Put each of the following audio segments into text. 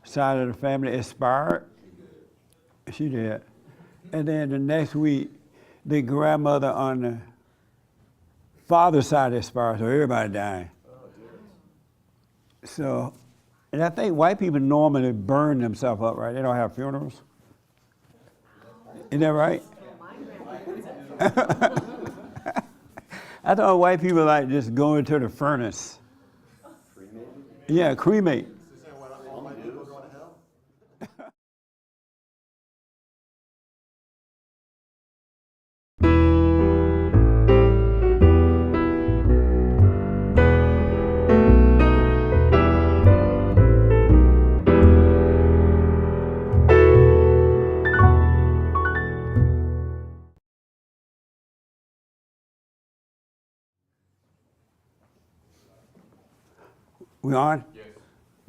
side of the family expired. She did. And then the next week, the grandmother on the father's side expired, so everybody dying. So, and I think white people normally burn themselves up, right? They don't have funerals. Isn't that right? I thought white people like just go into the furnace. Cremate? Yeah, cremate. All my people going to hell? We on? Yes.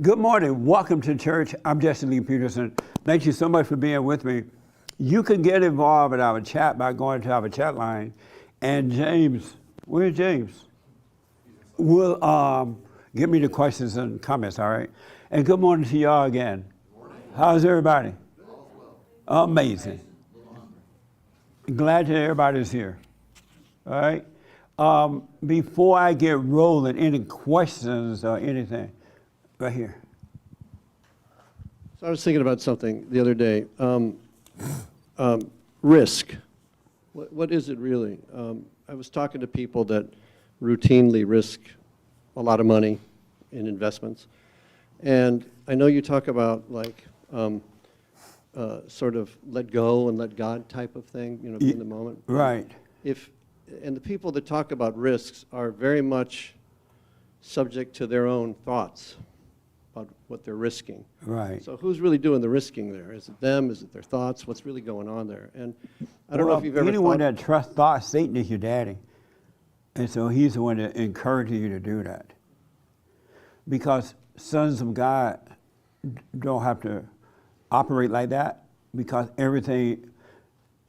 Good morning. Welcome to church. I'm Jesse Lee Peterson. Thank you so much for being with me. You can get involved in our chat by going to our chat line. And James, where's James? Will give me the questions and comments, all right? And good morning to y'all again. Good morning. How's everybody? Well. Amazing. Glad that everybody's here. All right? Before I get rolling, any questions or anything? Right here. So I was thinking about something the other day. Risk. What is it really? I was talking to people that routinely risk a lot of money in investments. And I know you talk about like sort of let go and let God type of thing, you know, be in the moment. Right. And the people that talk about risks are very much subject to their own thoughts about what they're risking. Right. So who's really doing the risking there? Is it them? Is it their thoughts? What's really going on there? And I don't know if you've ever anyone thought... that trusts thoughts, Satan is your daddy. And so he's the one that encourages you to do that. Because sons of God don't have to operate like that, because everything...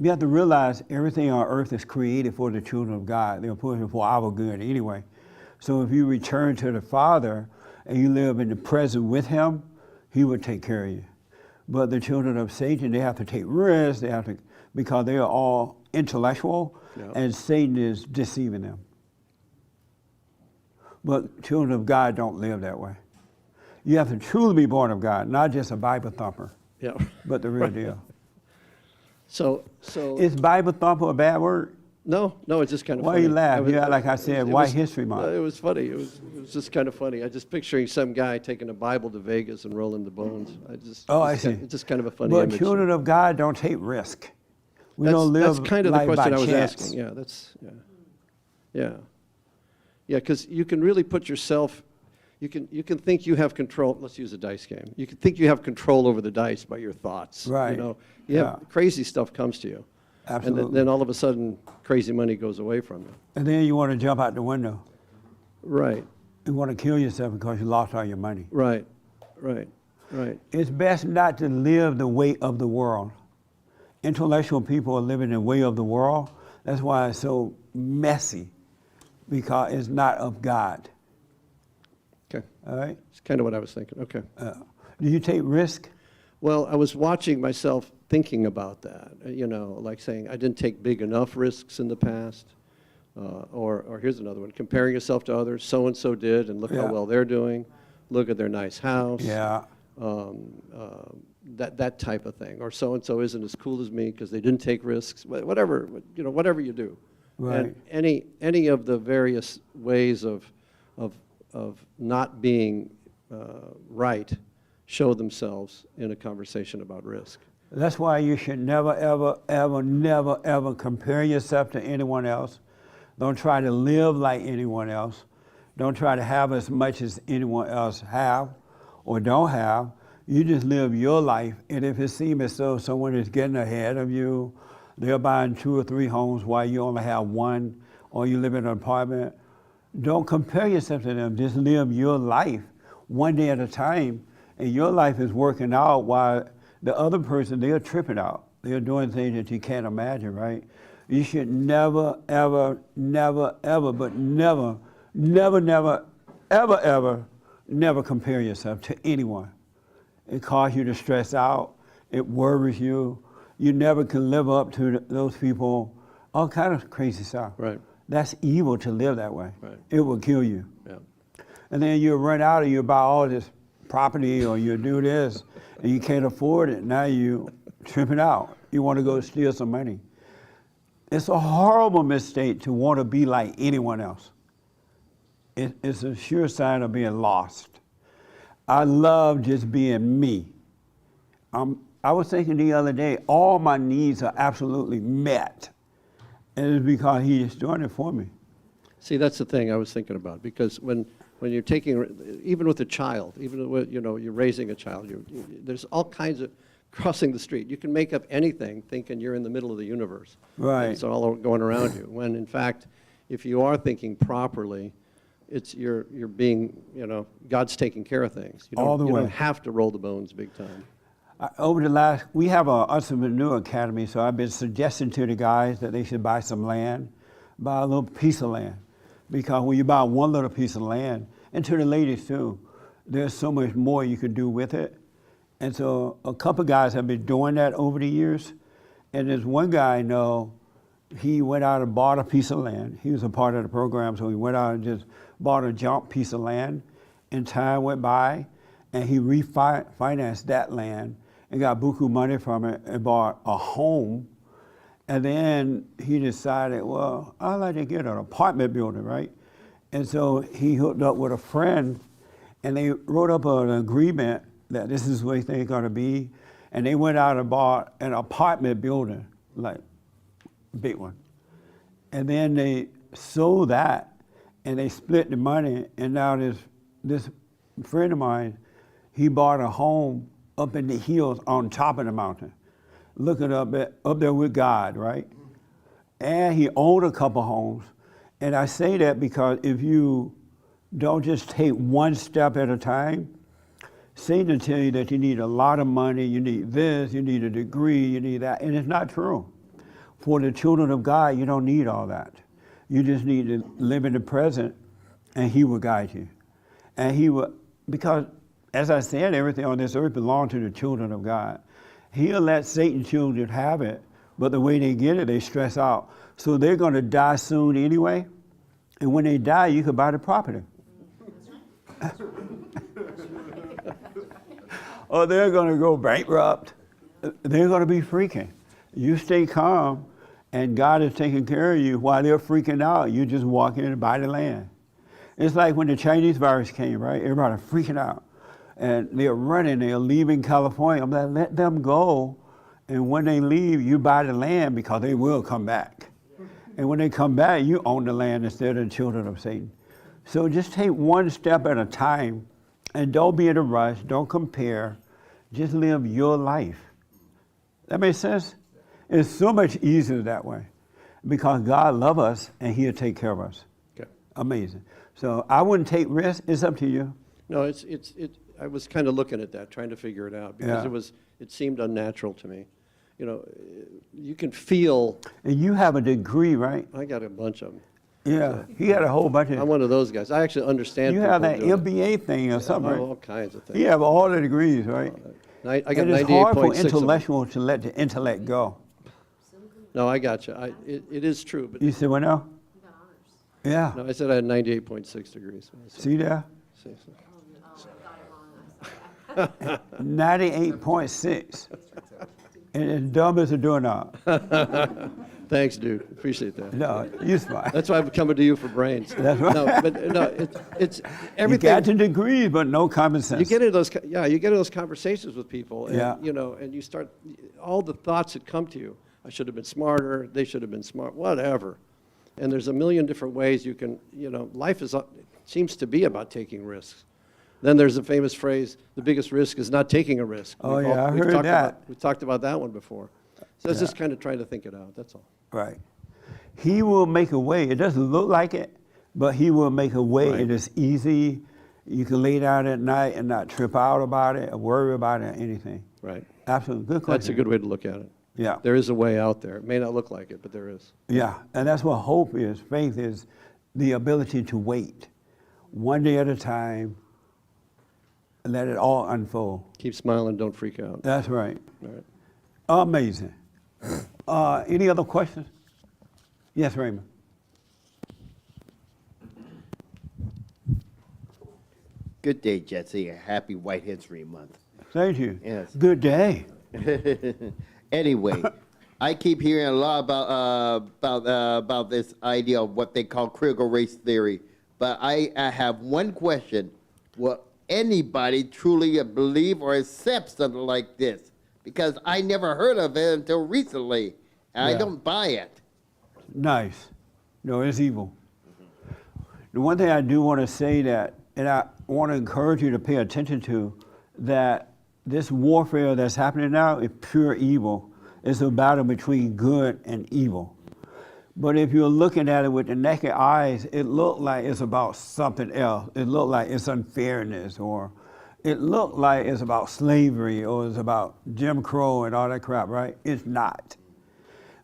You have to realize everything on earth is created for the children of God. They're put for our good anyway. So if you return to the Father and you live in the present with Him, He will take care of you. But the children of Satan, they have to take risks. They have to, because they are all intellectual, and Satan is deceiving them. But children of God don't live that way. You have to truly be born of God, not just a Bible thumper, but the real deal. So Is Bible thumper a bad word? No, it's just kind of Why funny. you laugh? Yeah, like I said, White History Month. It was funny. It was just kind of funny. I just picturing some guy taking a Bible to Vegas and rolling the bones. I see. It's just kind of a funny But image. children of God don't take risk. We don't live That's kind of like the question by I was chance. asking. Yeah, because you can really put yourself. You can think you have control. Let's use a dice game. You can think you have control over the dice by your thoughts. Right. You know, crazy stuff comes to you. Absolutely. And then all of a sudden, crazy money goes away from you. And then you want to jump out the window. Right. You want to kill yourself because you lost all your money. Right. It's best not to live the way of the world. Intellectual people are living the way of the world. That's why it's so messy, because it's not of God. Okay. All right? It's kind of what I was thinking. Okay. Do you take risk? Well, I was watching myself thinking about that, like saying I didn't take big enough risks in the past. Or here's another one, comparing yourself to others. So-and-so did, and look how well they're doing. Look at their nice house. Yeah. That type of thing. Or so-and-so isn't as cool as me because they didn't take risks. Whatever you do. Right. And any of the various ways of not being right show themselves in a conversation about risk. That's why you should never, ever, ever, never, ever compare yourself to anyone else. Don't try to live like anyone else. Don't try to have as much as anyone else have or don't have. You just live your life, and if it seems as though someone is getting ahead of you, they're buying 2 or 3 homes while you only have 1, or you live in an apartment, don't compare yourself to them. Just live your life one day at a time, and your life is working out while the other person, they're tripping out. They're doing things that you can't imagine, right? You should never, ever, never, ever, but never, never, never, ever, ever, never compare yourself to anyone. It causes you to stress out. It worries you. You never can live up to those people. All kind of crazy stuff. Right. That's evil to live that way. Right. It will kill you. Yeah. And then you run out and you buy all this property or you do this and you can't afford it. Now you tripping out. You want to go steal some money. It's a horrible mistake to want to be like anyone else. It's a sure sign of being lost. I love just being me. I was thinking the other day, all my needs are absolutely met. And it's because he is doing it for me. See, that's the thing I was thinking about, because when you're taking, even with a child, even with, you're raising a child, there's all kinds of, crossing the street, you can make up anything thinking you're in the middle of the universe. Right. And it's all going around you, when in fact, if you are thinking properly, you're being, God's taking care of things. All the you way. don't have to roll the bones big time. We have an entrepreneur academy, so I've been suggesting to the guys that they should buy some land, buy a little piece of land. Because when you buy one little piece of land, and to the ladies too, there's so much more you could do with it. And so a couple guys have been doing that over the years. And there's one guy I know, he went out and bought a piece of land. He was a part of the program, so he went out and just bought a junk piece of land. And time went by, and he refinanced that land and got buku money from it and bought a home. And then he decided, well, I'd like to get an apartment building, right? And so he hooked up with a friend, and they wrote up an agreement that this is what they're gonna be. And they went out and bought an apartment building, like big one. And then they sold that, and they split the money, and now this friend of mine, he bought a home up in the hills on top of the mountain, looking up there with God, right? And he owned a couple homes. And I say that because if you don't just take one step at a time, Satan will tell you that you need a lot of money, you need this, you need a degree, you need that, and it's not true. For the children of God, you don't need all that. You just need to live in the present, and he will guide you. And he will, because as I said, everything on this earth belongs to the children of God. He'll let Satan's children have it, but the way they get it, they stress out. So they're gonna die soon anyway, and when they die, you can buy the property. Or they're gonna go bankrupt. They're gonna be freaking. You stay calm, and God is taking care of you while they're freaking out. You just walk in and buy the land. It's like when the Chinese virus came, right? Everybody freaking out. And they're running, they're leaving California. I'm like, let them go. And when they leave, you buy the land because they will come back. And when they come back, you own the land instead of the children of Satan. So just take one step at a time, and don't be in a rush, don't compare. Just live your life. That makes sense? It's so much easier that way because God loves us and he'll take care of us. Okay. Amazing. So I wouldn't take risks. It's up to you. No, I was kind of looking at that, trying to figure it out, because Yeah. it seemed unnatural to me. You can feel. And you have a degree, right? I got a bunch of them. Yeah. He had a whole bunch I'm of. one of those guys. I actually understand. You people have that doing it. MBA thing or something, right? All kinds of things. You have all the degrees, right? I got And it's hard for 98.6 of them. intellectual to let the intellect go. No, I got you. It is true, but You said what now? Yeah. no, I said I had 98.6 degrees. See there? See. 98.6. And as dumb as a doorknob. Thanks, dude. Appreciate that. No, you smart. That's why I'm coming to you for brains. That's right. No, but no, it's You everything. got the degrees, but no common sense. You get into those, you get into those conversations with people, and, Yeah. and you start, all the thoughts that come to you. I should have been smarter. They should have been smart. Whatever. And there's a million different ways you can. Life seems to be about taking risks. Then there's the famous phrase: "The biggest risk is not taking a risk." Oh, yeah, I heard that. We've talked about that one before. So it's just kind of trying to think it out. That's all. Right. He will make a way. It doesn't look like it, but he will make a way. Right. It is easy. You can lay down at night and not trip out about it or worry about it or anything. Right. Absolutely. Good question. That's a good way to look at it. Yeah. There is a way out there. It may not look like it, but there is. Yeah. And that's what hope is. Faith is the ability to wait one day at a time, let it all unfold. Keep smiling, don't freak out. That's right. All right. Amazing. Any other questions? Yes, Raymond. Good day, Jesse. Happy White History Month. Thank you. Yes. Good day. Anyway, I keep hearing a lot about this idea of what they call critical race theory. But I have one question. Will anybody truly believe or accept something like this? Because I never heard of it until recently, and I Yeah. don't buy it. Nice. No, it's evil. The one thing I do want to say that, and I want to encourage you to pay attention to, that this warfare that's happening now is pure evil. It's a battle between good and evil. But if you're looking at it with the naked eyes, it looks like it's about something else. It looks like it's unfairness, or it looks like it's about slavery, or it's about Jim Crow and all that crap, right? It's not.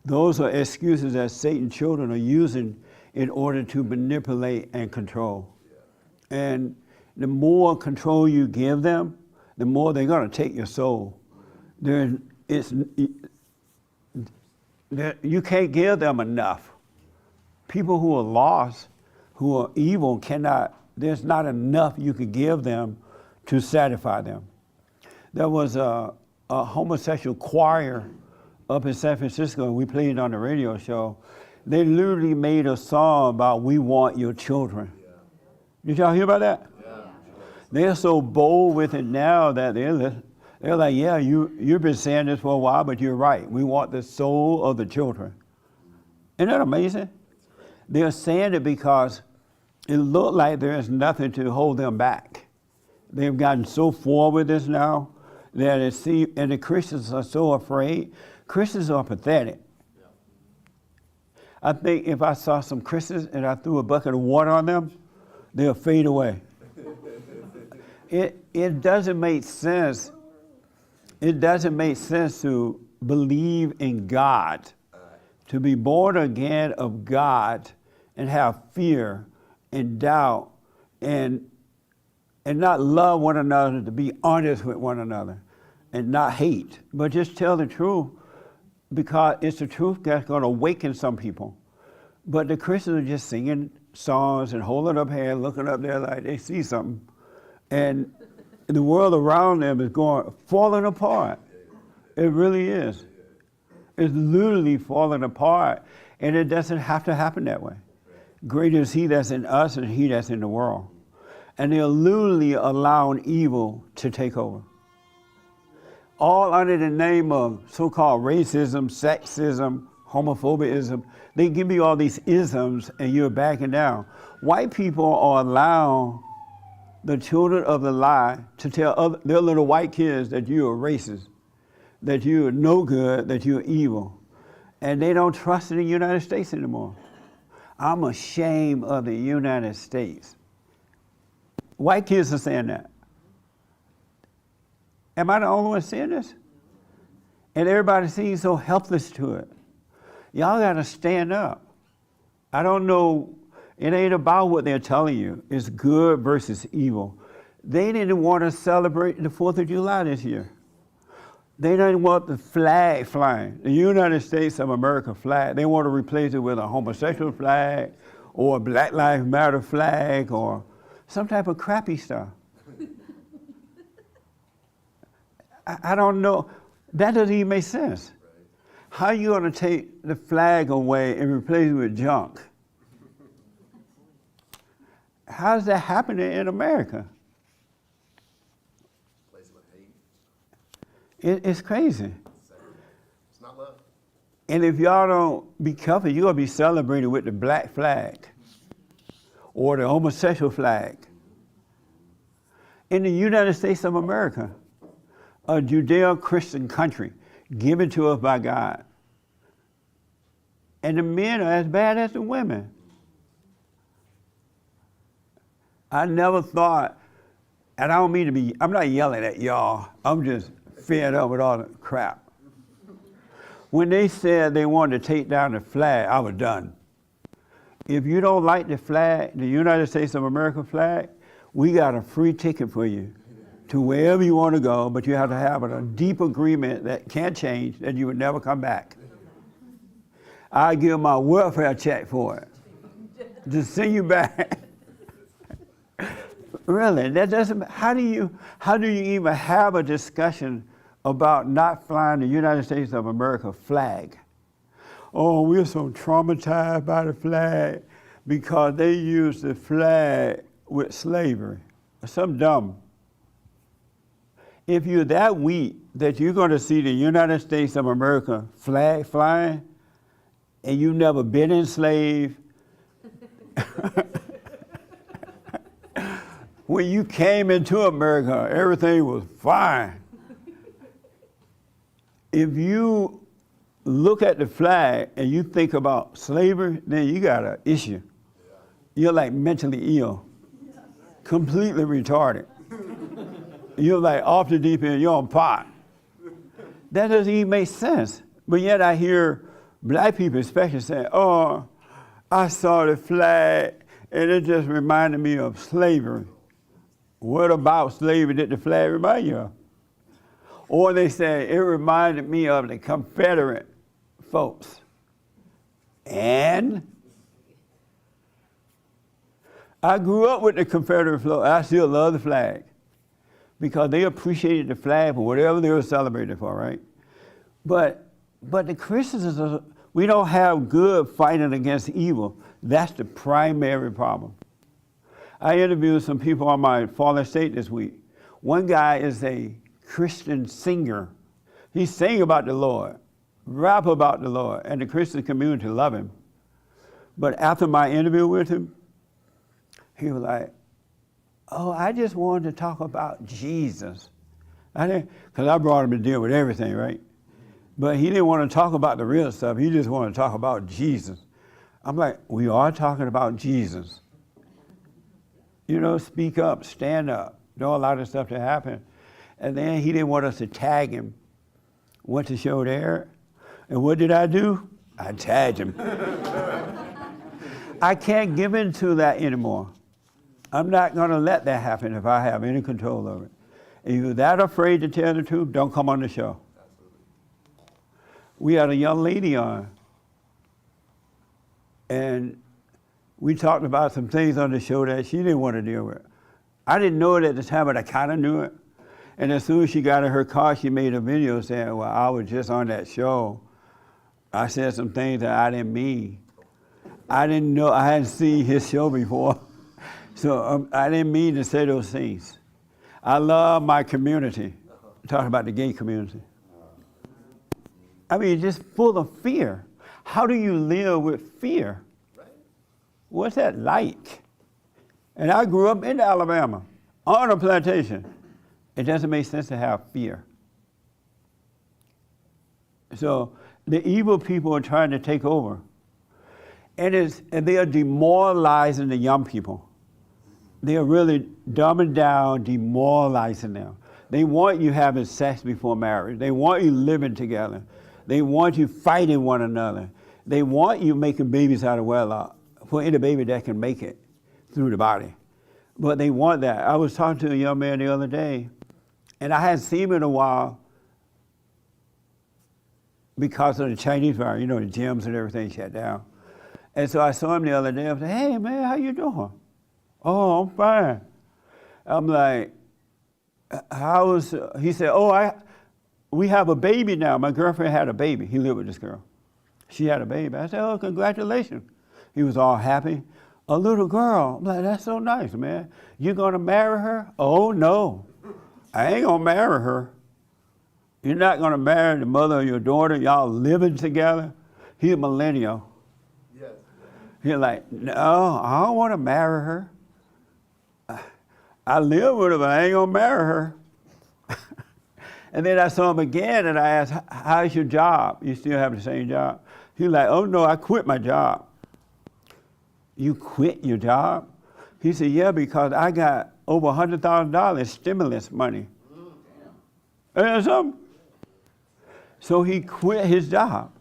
Those are excuses that Satan's children are using in order to manipulate and control. And the more control you give them, the more they're going to take your soul. You can't give them enough. People who are lost, who are evil, there's not enough you could give them to satisfy them. There was a homosexual choir up in San Francisco, and we played it on the radio show. They literally made a song about "We Want Your Children." Did y'all hear about that? They're so bold with it now that they're like, yeah, you've been saying this for a while, but you're right. We want the soul of the children. Isn't that amazing? They're saying it because it looked like there's nothing to hold them back. They've gotten so forward with this now that and the Christians are so afraid. Christians are pathetic. I think if I saw some Christians and I threw a bucket of water on them, they'll fade away. It doesn't make sense. It doesn't make sense to believe in God, to be born again of God and have fear and doubt and not love one another, to be honest with one another and not hate, but just tell the truth, because it's the truth that's going to awaken some people. But the Christians are just singing songs and holding up hands, looking up there like they see something. And the world around them is falling apart. It really is. It's literally falling apart, and it doesn't have to happen that way. Greater is he that's in us than he that's in the world. And they're literally allowing evil to take over. All under the name of so-called racism, sexism, homophobiaism. They give you all these isms and you're backing down. White people are allowing the children of the lie to tell their little white kids that you are racist, that you are no good, that you're evil. And they don't trust in the United States anymore. I'm ashamed of the United States. White kids are saying that. Am I the only one saying this? And everybody seems so helpless to it. Y'all gotta stand up. I don't know, it ain't about what they're telling you. It's good versus evil. They didn't want to celebrate the 4th of July this year. They didn't want the flag flying, the United States of America flag. They want to replace it with a homosexual flag or a Black Lives Matter flag or some type of crappy stuff. I don't know. That doesn't even make sense. How are you going to take the flag away and replace it with junk? How's that happening in America? It's crazy. It's not love. And if y'all don't be careful, you're going to be celebrating with the black flag or the homosexual flag. In the United States of America, a Judeo-Christian country given to us by God. And the men are as bad as the women. I never thought, and I don't mean to be, I'm not yelling at y'all, I'm just fed up with all the crap. When they said they wanted to take down the flag, I was done. If you don't like the flag, the United States of America flag, we got a free ticket for you. to wherever you want to go, but you have to have a deep agreement that can't change, that you would never come back. I give my welfare check for it to send you back. Really, that doesn't. How do you even have a discussion about not flying the United States of America flag? Oh, we're so traumatized by the flag because they used the flag with slavery. Something dumb. If you're that weak that you're going to see the United States of America flag flying and you've never been enslaved, when you came into America, everything was fine. If you look at the flag and you think about slavery, then you got an issue. You're like mentally ill, completely retarded. You're like off the deep end, you're on pot. That doesn't even make sense. But yet I hear black people especially saying, oh, I saw the flag and it just reminded me of slavery. What about slavery did the flag remind you of? Or they say, it reminded me of the Confederate folks. And I grew up with the Confederate flag. I still love the flag because they appreciated the flag for whatever they were celebrating for, right? But the Christians, we don't have good fighting against evil. That's the primary problem. I interviewed some people on my Fallen State this week. One guy is a Christian singer. He sang about the Lord, rap about the Lord, and the Christian community love him. But after my interview with him, he was like, oh, I just wanted to talk about Jesus. Because I brought him to deal with everything, right? But he didn't want to talk about the real stuff. He just wanted to talk about Jesus. I'm like, we are talking about Jesus. You know, speak up, stand up, don't allow this stuff to happen. And then he didn't want us to tag him. Went to show there. And what did I do? I tagged him. I can't give in to that anymore. I'm not going to let that happen if I have any control over it. If you're that afraid to tell the truth, don't come on the show. We had a young lady on, and we talked about some things on the show that she didn't want to deal with. I didn't know it at the time, but I kind of knew it. And as soon as she got in her car, she made a video saying, well, I was just on that show. I said some things that I didn't mean. I didn't know, I hadn't seen his show before. So I didn't mean to say those things. I love my community. I'm talking about the gay community. I mean, just full of fear. How do you live with fear? What's that like? And I grew up in Alabama, on a plantation. It doesn't make sense to have fear. So the evil people are trying to take over. And they are demoralizing the young people. They are really dumbing down, demoralizing them. They want you having sex before marriage. They want you living together. They want you fighting one another. They want you making babies out of wedlock for any baby that can make it through the body. But they want that. I was talking to a young man the other day, and I hadn't seen him in a while because of the Chinese virus. You know, the gyms and everything shut down. And so I saw him the other day. I said, hey, man, how you doing? Oh, I'm fine. I'm like, he said, oh, we have a baby now. My girlfriend had a baby. He lived with this girl. She had a baby. I said, oh, congratulations. He was all happy. A little girl. I'm like, that's so nice, man. You gonna marry her? Oh, no. I ain't gonna marry her. You're not gonna marry the mother of your daughter. Y'all living together. He's a millennial. Yes. He's like, no, I don't want to marry her. I live with her, but I ain't gonna marry her. And then I saw him again, and I asked, how's your job? You still have the same job? He's like, oh, no, I quit my job. You quit your job? He said, yeah, because I got over $100,000 stimulus money. And so he quit his job.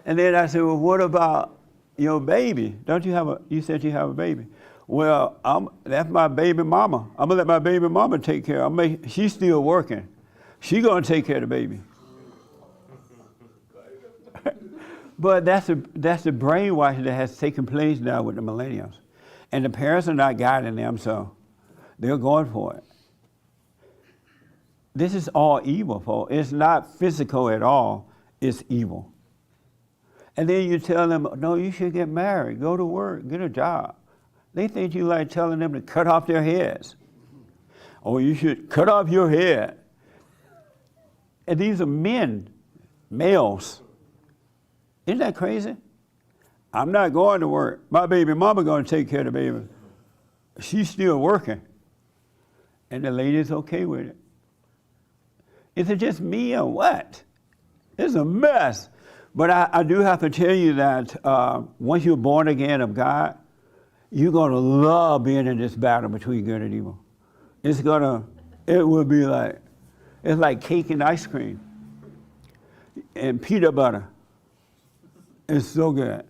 And then I said, well, what about your baby? You said you have a baby. Well, that's my baby mama. I'm gonna let my baby mama take care of her. She's still working. She gonna take care of the baby. But that's the brainwashing that has taken place now with the millennials. And the parents are not guiding them, so they're going for it. This is all evil, folks. It's not physical at all. It's evil. And then you tell them, no, you should get married, go to work, get a job. They think you like telling them to cut off their heads. Or you should cut off your head. And these are men, males. Isn't that crazy? I'm not going to work. My baby mama going to take care of the baby. She's still working. And the lady's okay with it. Is it just me or what? It's a mess. But I do have to tell you that once you're born again of God, you're going to love being in this battle between good and evil. It will be like, it's like cake and ice cream and peanut butter. It's so good.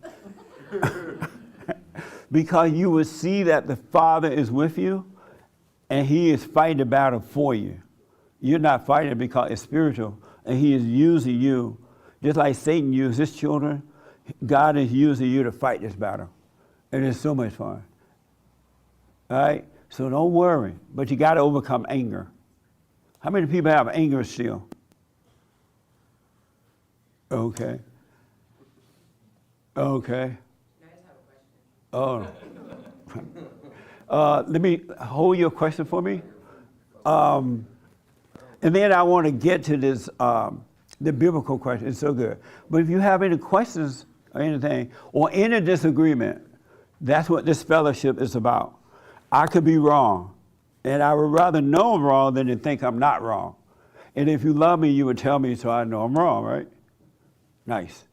Because you will see that the Father is with you and He is fighting the battle for you. You're not fighting because it's spiritual, and He is using you. Just like Satan used his children, God is using you to fight this battle. And it's so much fun. All right? So don't worry, but you got to overcome anger. How many people have anger still? Okay. Okay. Oh. Let me hold your question for me. And then I want to get to this, the biblical question. It's so good. But if you have any questions or anything, or any disagreement, that's what this fellowship is about. I could be wrong, and I would rather know I'm wrong than to think I'm not wrong. And if you love me, you would tell me so I know I'm wrong, right? Nice.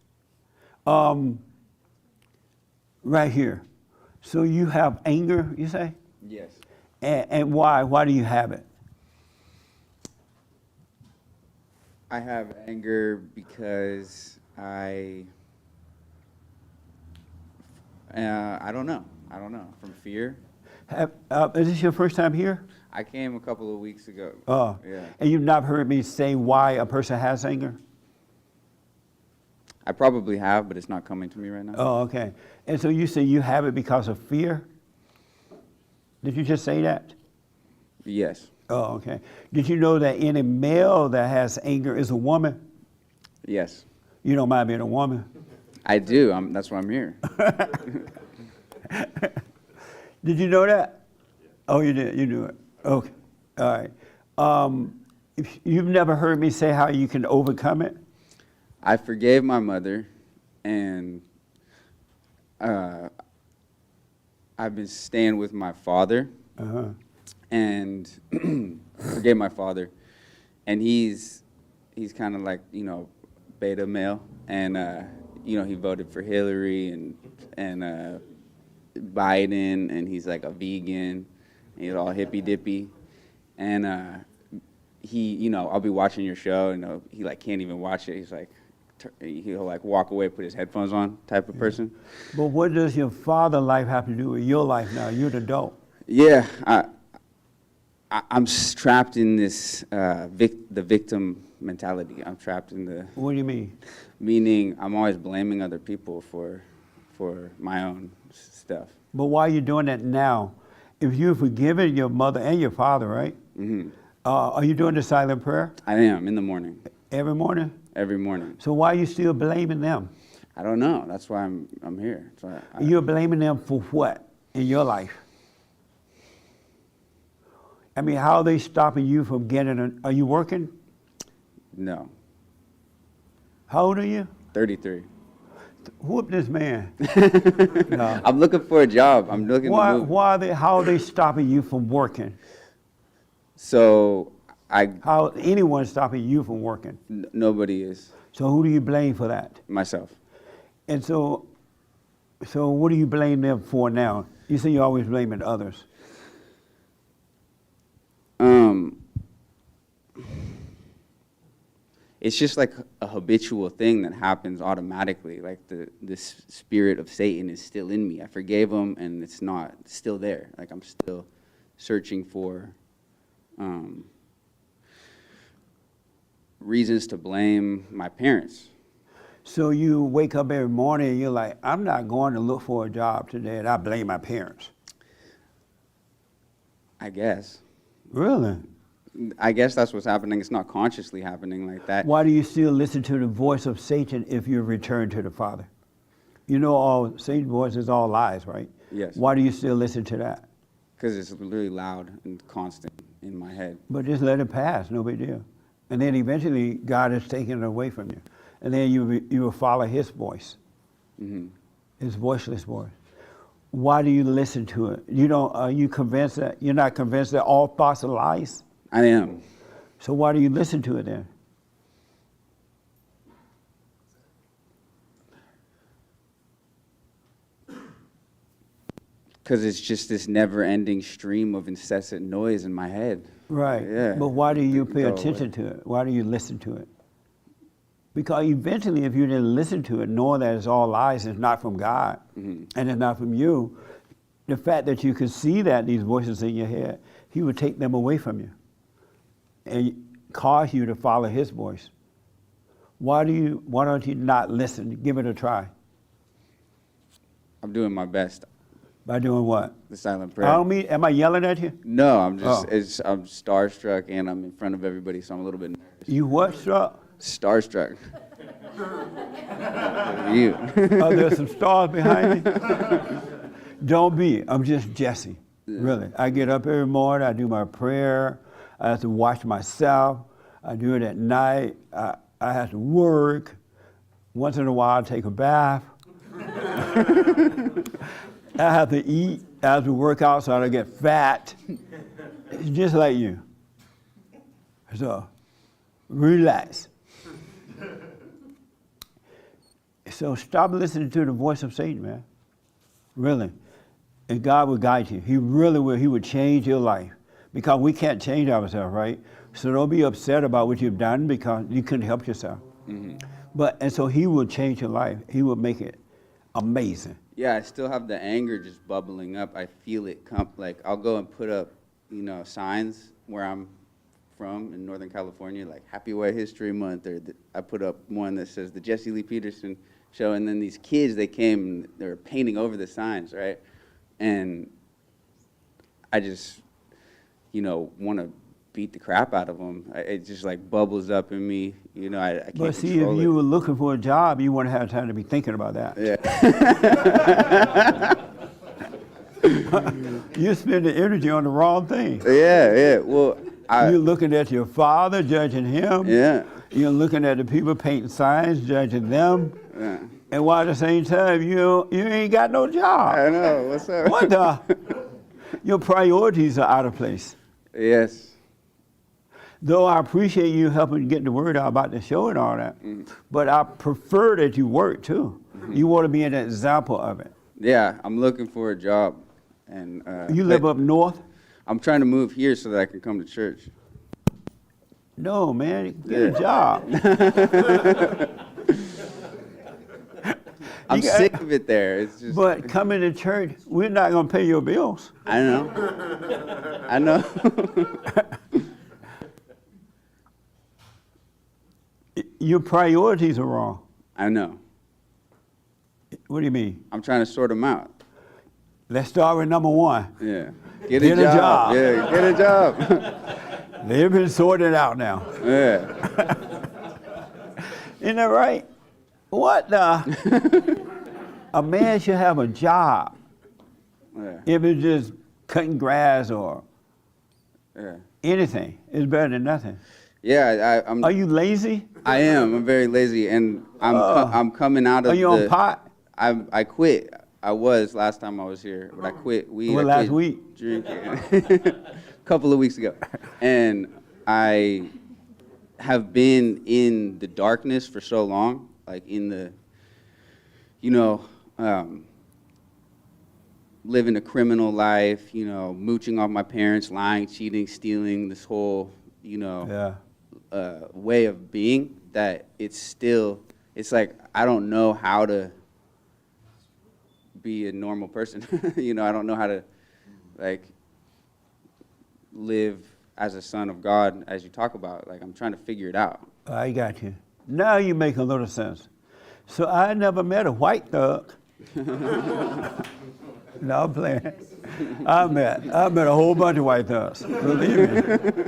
Right here. So you have anger, you say? Yes. And why? Why do you have it? I have anger because I don't know. From fear. Is this your first time here? I came a couple of weeks ago. Oh. Yeah. And you've not heard me say why a person has anger? I probably have, but it's not coming to me right now. Oh, okay. And so you say you have it because of fear? Did you just say that? Yes. Oh, okay. Did you know that any male that has anger is a woman? Yes. You don't mind being a woman? I do. That's why I'm here. Did you know that? Oh, you did. You knew it. Okay. All right. If you've never heard me say how you can overcome it? I forgave my mother, and I've been staying with my father, and forgave my father, and he's kind of like, beta male, and he voted for Hillary and Biden, and he's like a vegan, and he's all hippy dippy, and I'll be watching your show, and he like can't even watch it. He's like, he'll like walk away, put his headphones on, type of person. But what does your father's life have to do with your life now? You're an adult. Yeah, I'm trapped in this the victim mentality. I'm trapped in the. What do you mean? Meaning, I'm always blaming other people for my own stuff. But why are you doing that now? If you've forgiven your mother and your father, right? Mm-hmm. Are you doing the silent prayer? I am in the morning. Every morning? Every morning. So why are you still blaming them? I don't know. That's why I'm here. So You're blaming them for what in your life? I mean, how are they stopping you from getting are you working? No. How old are you? 33. Whoop this man. No. I'm looking for a job. I'm looking to move. How are they stopping you from working? So How anyone stopping you from working? Nobody is. So who do you blame for that? Myself. And so what do you blame them for now? You say you're always blaming others. it's just like a habitual thing that happens automatically. Like this spirit of Satan is still in me. I forgave him, and it's not still there. Like I'm still searching for reasons to blame my parents. So you wake up every morning and you're like, I'm not going to look for a job today, and I blame my parents. I guess. Really? I guess that's what's happening. It's not consciously happening like that. Why do you still listen to the voice of Satan if you return to the Father? You know all Satan's voice is all lies, right? Yes. Why do you still listen to that? Because it's really loud and constant in my head. But just let it pass, no big deal. And then eventually God is taking it away from you. And then you will follow his voice, his voiceless voice. Why do you listen to it? Are you convinced that, you're not convinced that all thoughts are lies? I am. So why do you listen to it then? Because it's just this never-ending stream of incessant noise in my head. Right. Yeah. But why do you pay Go attention away. to it? Why do you listen to it? Because eventually, if you didn't listen to it, knowing that it's all lies, it's not from God, and it's not from you, the fact that you could see that these voices in your head, he would take them away from you and cause you to follow his voice. Why don't you not listen? Give it a try. I'm doing my best. By doing what? The silent I prayer. don't mean, am I yelling at you? No, I'm just, Oh. I'm starstruck and I'm in front of everybody, so I'm a little bit nervous. You what, struck? Starstruck. You. Are there some stars behind me? Don't be. I'm just Jesse. Really. I get up every morning. I do my prayer. I have to watch myself. I do it at night. I have to work. Once in a while, I take a bath. I have to eat. I have to work out so I don't get fat. It's just like you. So, relax. So stop listening to the voice of Satan, man. Really. And God will guide you. He really will. He would change your life. Because we can't change ourselves, right? So don't be upset about what you've done because you couldn't help yourself. And so he will change your life. He will make it amazing. Yeah, I still have the anger just bubbling up. I feel it come. Like I'll go and put up, signs where I'm from in Northern California, like Happy White History Month, or I put up one that says the Jesse Lee Peterson Show, and then these kids, they came and they were painting over the signs, right? And I just, want to beat the crap out of them. It just like bubbles up in me, I can't But see, if control you it. were looking for a job, you wouldn't have time to be thinking about that. Yeah. You spend the energy on the wrong thing. Yeah. Well, You're looking at your father, judging him. yeah. You're looking at the people painting signs, judging them. Yeah. And while at the same time, you ain't got no job. I know. What's up? What the? Your priorities are out of place. Yes. Though I appreciate you helping get the word out about the show and all that, but I prefer that you work too. You want to be an example of it. Yeah, I'm looking for a job, and You live but up north? I'm trying to move here so that I can come to church. No, man, get a job. I'm You got- sick of it there. It's just. But coming to church, we're not going to pay your bills. I know. I know. Your priorities are wrong. I know. What do you mean? I'm trying to sort them out. Let's start with number one. Yeah. Get a job. Yeah. Get a job. They've been sorted out now. Yeah. Isn't that right? What the? A man should have a job. Yeah. If it's just cutting grass or Yeah. anything, it's better than nothing. Yeah. I'm. Are you lazy? I am. I'm very lazy, and I'm coming out of. Are you on pot? I quit. I was last time I was here, but I quit weed. Well, I last quit week? drinking a couple of weeks ago, and I have been in the darkness for so long, like in the, living a criminal life, mooching off my parents, lying, cheating, stealing, this whole, Yeah. way of being that it's like I don't know how to be a normal person. You know, I don't know how to like live as a son of God, as you talk about. Like I'm trying to figure it out. I got you. Now you make a little sense. So I never met a white thug. No, I'm playing. I met a whole bunch of white thugs, believe me.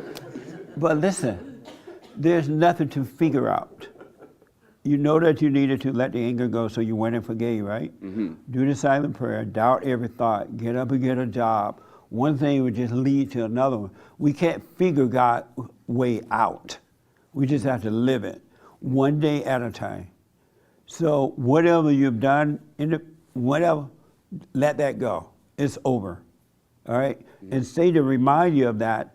But listen, there's nothing to figure out. You know that you needed to let the anger go, so you went and forgave, right? Mm-hmm. Do the silent prayer, doubt every thought, get up and get a job. One thing would just lead to another one. We can't figure God's way out. We just have to live it, one day at a time. So whatever you've done, whatever, let that go. It's over, all right? Mm-hmm. And Satan remind you of that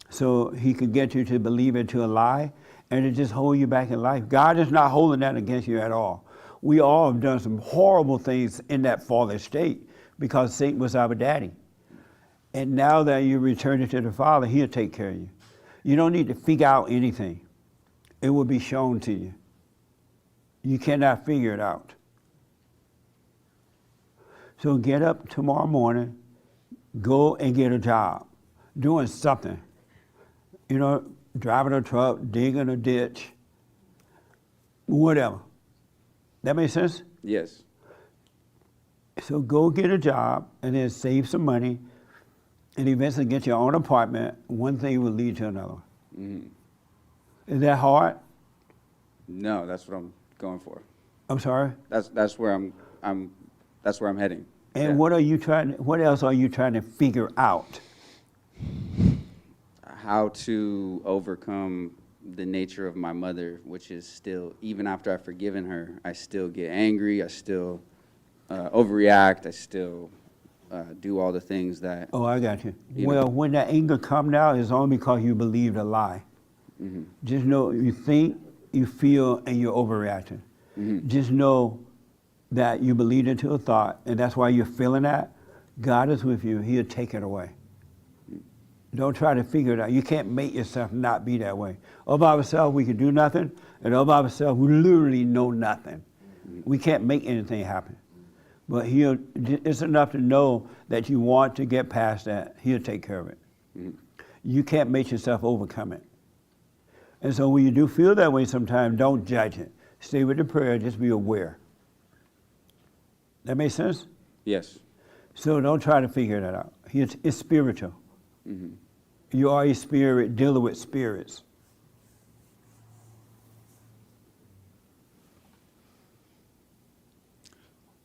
so he could get you to believe into a lie and to just hold you back in life. God is not holding that against you at all. We all have done some horrible things in that fallen state because Satan was our daddy. And now that you're returning to the Father, he'll take care of you. You don't need to figure out anything. It will be shown to you. You cannot figure it out. So get up tomorrow morning, go and get a job, doing something. You know, driving a truck, digging a ditch, whatever. That makes sense? Yes. So go get a job and then save some money and eventually get your own apartment. One thing will lead to another. Mm-hmm. Is that hard? No, that's what I'm going for. I'm sorry? That's where I'm heading. And yeah. what else are you trying to figure out? How to overcome the nature of my mother, which is still, even after I've forgiven her, I still get angry, I still overreact, I still do all the things that... Oh, I got you. Well, when that anger comes out, it's only because you believed a lie. Mm-hmm. Just know you think, you feel, and you're overreacting. Mm-hmm. Just know that you believed into a thought, and that's why you're feeling that. God is with you. He'll take it away. Don't try to figure it out. You can't make yourself not be that way. All by ourselves, we can do nothing, and all by ourselves, we literally know nothing. We can't make anything happen. But it's enough to know that you want to get past that. He'll take care of it. Mm-hmm. You can't make yourself overcome it. And so when you do feel that way sometimes, don't judge it. Stay with the prayer, just be aware. That make sense? Yes. So don't try to figure that out. It's spiritual. Mm-hmm. You are a spirit dealing with spirits.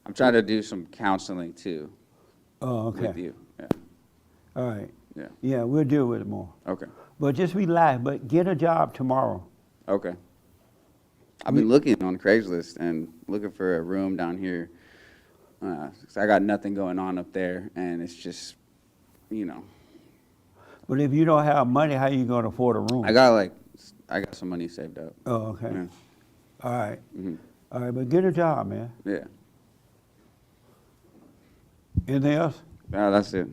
I'm trying to do some counseling too. Oh, okay. With you. Yeah. All right. Yeah. Yeah, we'll deal with it more. Okay. But just relax, but get a job tomorrow. Okay. I've been looking on Craigslist and looking for a room down here. 'Cause I got nothing going on up there, and it's just, you know. But if you don't have money, how you going to afford a room? I got some money saved up. Oh, okay. Yeah. All right. Mm-hmm. All right, but get a job, man. Yeah. Anything else? No, that's it.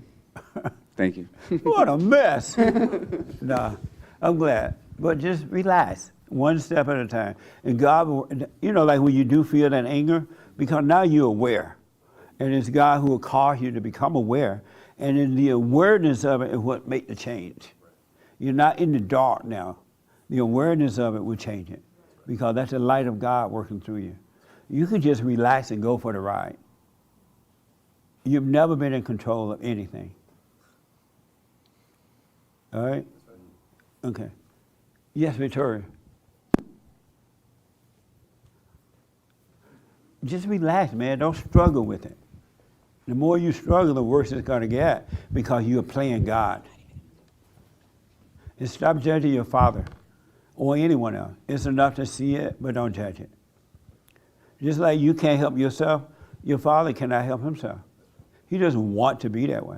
Thank you. What a mess. Nah, I'm glad. But just relax, one step at a time. And God, like when you do feel that anger, because now you're aware. And it's God who will cause you to become aware. And in the awareness of it is what makes the change. You're not in the dark now. The awareness of it will change it. Because that's the light of God working through you. You can just relax and go for the ride. You've never been in control of anything. All right? Okay. Yes, Victoria. Just relax, man. Don't struggle with it. The more you struggle, the worse it's going to get because you're playing God. And stop judging your father or anyone else. It's enough to see it, but don't judge it. Just like you can't help yourself, your father cannot help himself. He doesn't want to be that way.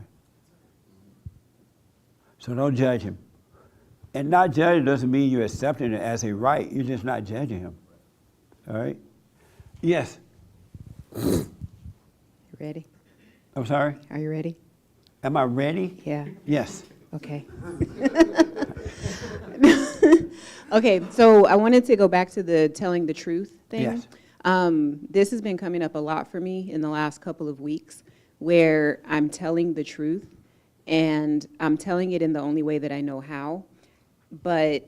So don't judge him. And not judging doesn't mean you're accepting it as a right. You're just not judging him. All right? Yes. You ready? I'm sorry? Are you ready? Am I ready? Yeah. Yes. Okay. Okay, so I wanted to go back to the telling the truth thing. Yes. This has been coming up a lot for me in the last couple of weeks, where I'm telling the truth, and I'm telling it in the only way that I know how, but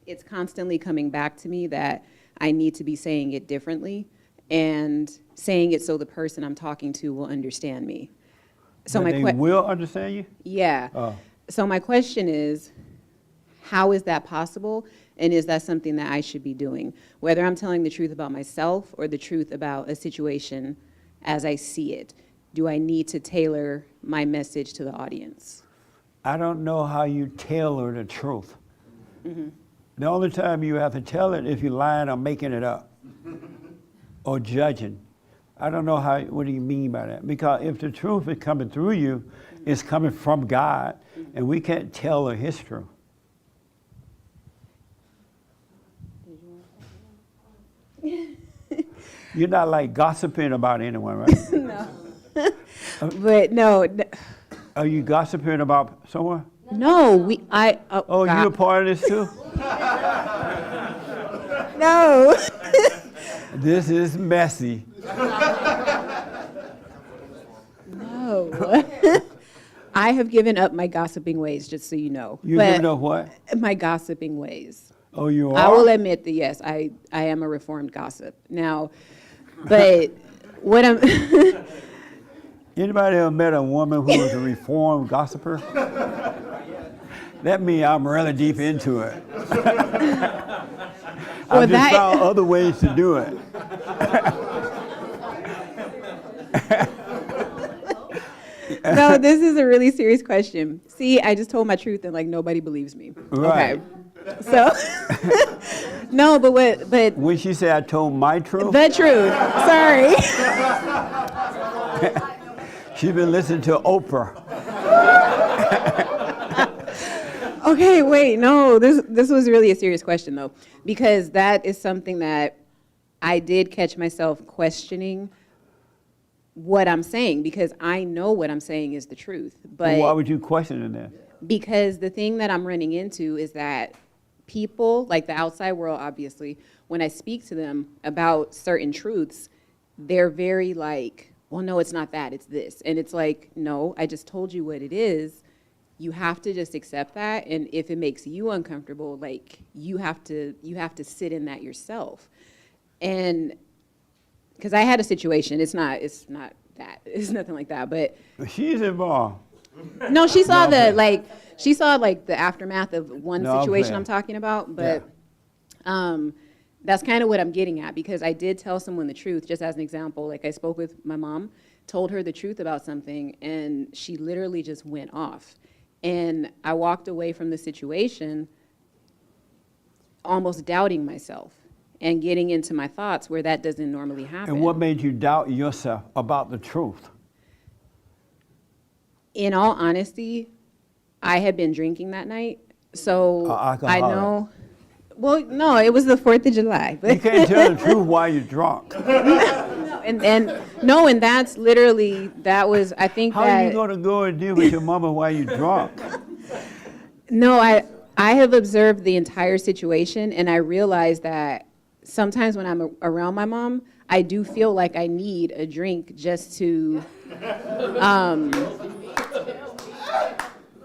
it's constantly coming back to me that I need to be saying it differently and saying it so the person I'm talking to will understand me. So But they will understand you? yeah. Oh. So my question is, how is that possible? And is that something that I should be doing? Whether I'm telling the truth about myself or the truth about a situation as I see it, do I need to tailor my message to the audience? I don't know how you tailor the truth. Mm-hmm. The only time you have to tell it if you're lying or making it up or judging. I don't know what do you mean by that? Because if the truth is coming through you, it's coming from God, and we can't tailor His truth. You're not like gossiping about anyone, right? No. But no, Are you gossiping about someone? no, Oh, God. you a part of this too? No. This is messy. No. I have given up my gossiping ways, just so you know. You But giving up what? my gossiping ways. Oh, you are? I will admit that, yes, I am a reformed gossip. Now, but what I'm, Anybody ever met a woman who was a reformed gossiper? That means I'm really deep into it. Well, I've just that- found other ways to do it. no, this is a really serious question. See, I just told my truth and like nobody believes me. Right. Okay. So, no, but When she said I told my truth, the truth. Sorry. she's been listening to Oprah. Okay, wait, no, this was really a serious question though, because that is something that I did catch myself questioning what I'm saying, because I know what I'm saying is the truth, but Why would you question that? because the thing that I'm running into is that people, like the outside world, obviously, when I speak to them about certain truths, they're very like, well, no, it's not that, it's this. And it's like, no, I just told you what it is. You have to just accept that. And if it makes you uncomfortable, like you have to sit in that yourself. And because I had a situation, it's not that, it's nothing like that, but She's involved. no, she saw No, the but- she saw like the aftermath of one No, I'm situation playing. I'm talking about, but that's kind of what I'm getting at, because I did tell someone the truth. Just as an example, like I spoke with my mom, told her the truth about something, and she literally just went off. And I walked away from the situation almost doubting myself and getting into my thoughts where that doesn't normally happen. And what made you doubt yourself about the truth? In all honesty, I had been drinking that night, so I alcoholic. know. Well, no, it was the 4th of July. You But can't tell the truth while you're drunk. and that's literally, that was, I think How are that. you going to go and deal with your mama while you're drunk? No, I have observed the entire situation, and I realized that sometimes when I'm around my mom, I do feel like I need a drink just to.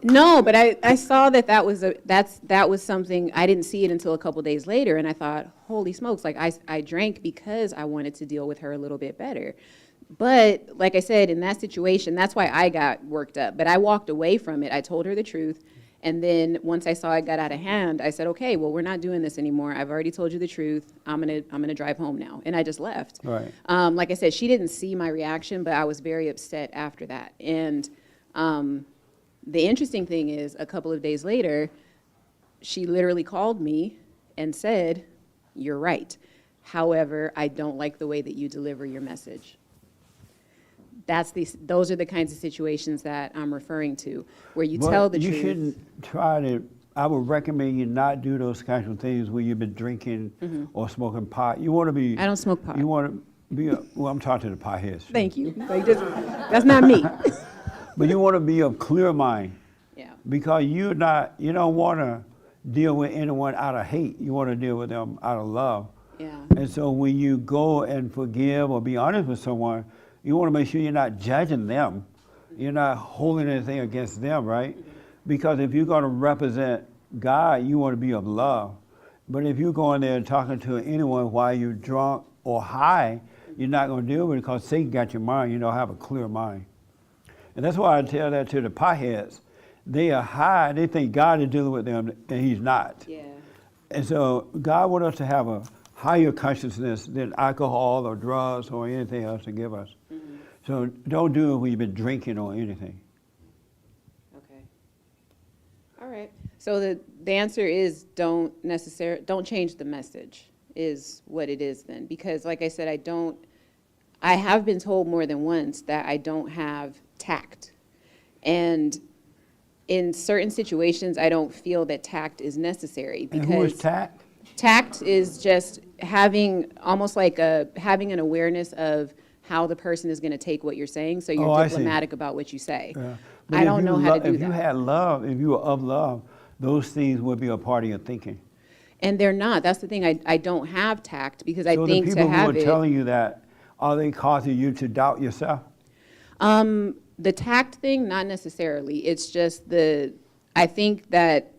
No, but I saw that was something, I didn't see it until a couple days later, and I thought, holy smokes, like I drank because I wanted to deal with her a little bit better. But like I said, in that situation, that's why I got worked up. But I walked away from it. I told her the truth. And then once I saw it got out of hand, I said, okay, well, we're not doing this anymore. I've already told you the truth. I'm gonna drive home now. And I just left. Right. Like I said, she didn't see my reaction, but I was very upset after that. And the interesting thing is, a couple of days later, she literally called me and said, you're right. However, I don't like the way that you deliver your message. Those are the kinds of situations that I'm referring to, where you tell the you truth. shouldn't try to, I would recommend you not do those kinds of things where you've been drinking or smoking pot. You want to be. I don't smoke pot. You want to be, well, I'm talking to the potheads. Thank you. Like, that's not me. But you want to be of clear mind. Yeah. Because you don't want to deal with anyone out of hate. You want to deal with them out of love. Yeah. And so when you go and forgive or be honest with someone, you want to make sure you're not judging them. You're not holding anything against them, right? Because if you're going to represent God, you want to be of love. But if you're going there and talking to anyone while you're drunk or high, you're not going to deal with it because Satan got your mind. You don't have a clear mind. And that's why I tell that to the potheads. They are high. They think God is dealing with them, and he's not. Yeah. And so God wants us to have a higher consciousness than alcohol or drugs or anything else to give us. Mm-hmm. So don't do it when you've been drinking or anything. Okay. All right. So the answer is don't change the message is what it is then. Because like I said, I have been told more than once that I don't have tact. And in certain situations, I don't feel that tact is necessary And who is because tact? tact is just having almost like having an awareness of how the person is going to take what you're saying, so you're Oh, I see. diplomatic about what you say. Yeah. But I if don't you know how to do If you that. had love, if you were of love, those things would be a part of your thinking. And they're not. That's the thing. I don't have tact because I So think the to people who have are it. telling you that, are they causing you to doubt yourself? The tact thing, not necessarily. It's just I think that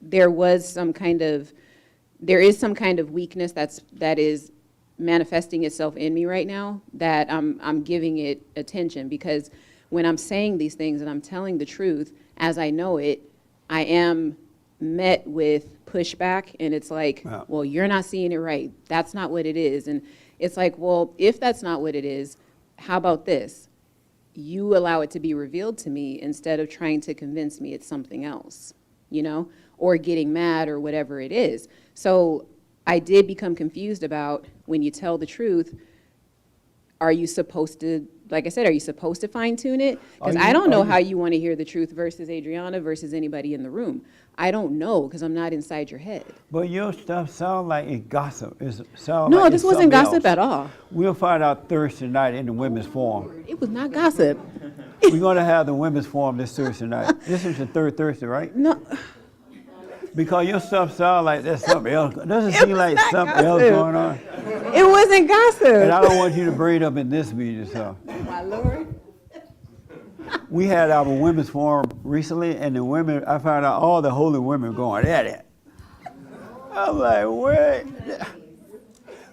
there is some kind of weakness that is manifesting itself in me right now that I'm giving it attention because when I'm saying these things and I'm telling the truth as I know it, I am met with pushback and it's like, Yeah. well, you're not seeing it right. That's not what it is. And it's like, well, if that's not what it is, how about this? You allow it to be revealed to me instead of trying to convince me it's something else, or getting mad or whatever it is. So I did become confused about when you tell the truth, are you supposed to, like I said, are you supposed to fine tune it? Because I don't know how you want to hear the truth versus Adriana versus anybody in the room. I don't know because I'm not inside your head. But your stuff sounds like it's gossip. No, Like this it's wasn't something gossip else. at all. We'll find out Thursday night in the women's forum. It was not gossip. We're going to have the women's forum this Thursday night. This is the third Thursday, right? No, Because your stuff sounds like there's something else. It doesn't seem like not something else gossip. going on. it wasn't And gossip. I don't want you to bring it up in this meeting. So My Lord. we had our women's forum recently, and the women, I found out all the holy women going at it. I'm like, what?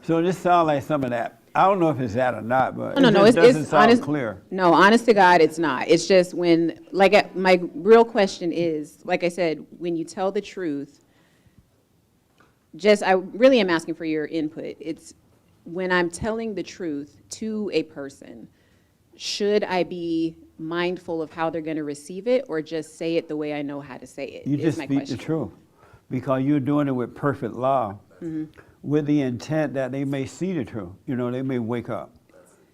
So this sounds like some of that. I don't know if it's that or not, but No, it just doesn't it's sound honest. clear. No, honest to God, it's not. It's just when, my real question is, like I said, when you tell the truth, I really am asking for your input. It's when I'm telling the truth to a person, should I be mindful of how they're going to receive it or just say it the way I know how to say it? You is just my speak question. the truth because you're doing it with perfect love, with the intent that they may see the truth. They may wake up.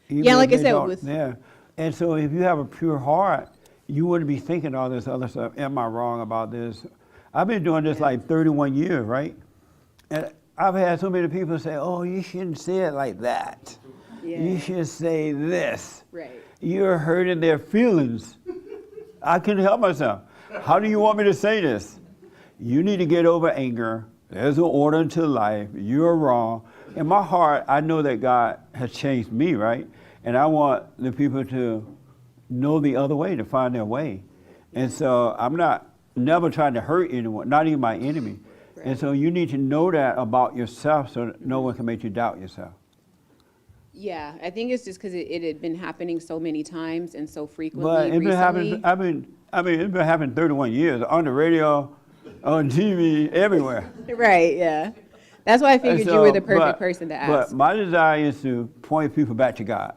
Even Yeah, if like I they said, don't- with- yeah. And so if you have a pure heart, you wouldn't be thinking all this other stuff. Am I wrong about this? I've been doing this like 31 years, right? And I've had so many people say, oh, you shouldn't say it like that. Yeah. You should say this. Right. You're hurting their feelings. I couldn't help myself. How do you want me to say this? You need to get over anger. There's an order to life. You're wrong. In my heart, I know that God has changed me, right? And I want the people to know the other way, to find their way. And so I'm never trying to hurt anyone, not even my enemy. And so you need to know that about yourself so that no one can make you doubt yourself. Yeah, I think it's just because it had been happening so many times and so frequently But it's been recently. happening. It's been happening 31 years on the radio, on TV, everywhere. Right, yeah. That's why I figured And you were so, the perfect but- person to ask. But my desire is to point people back to God.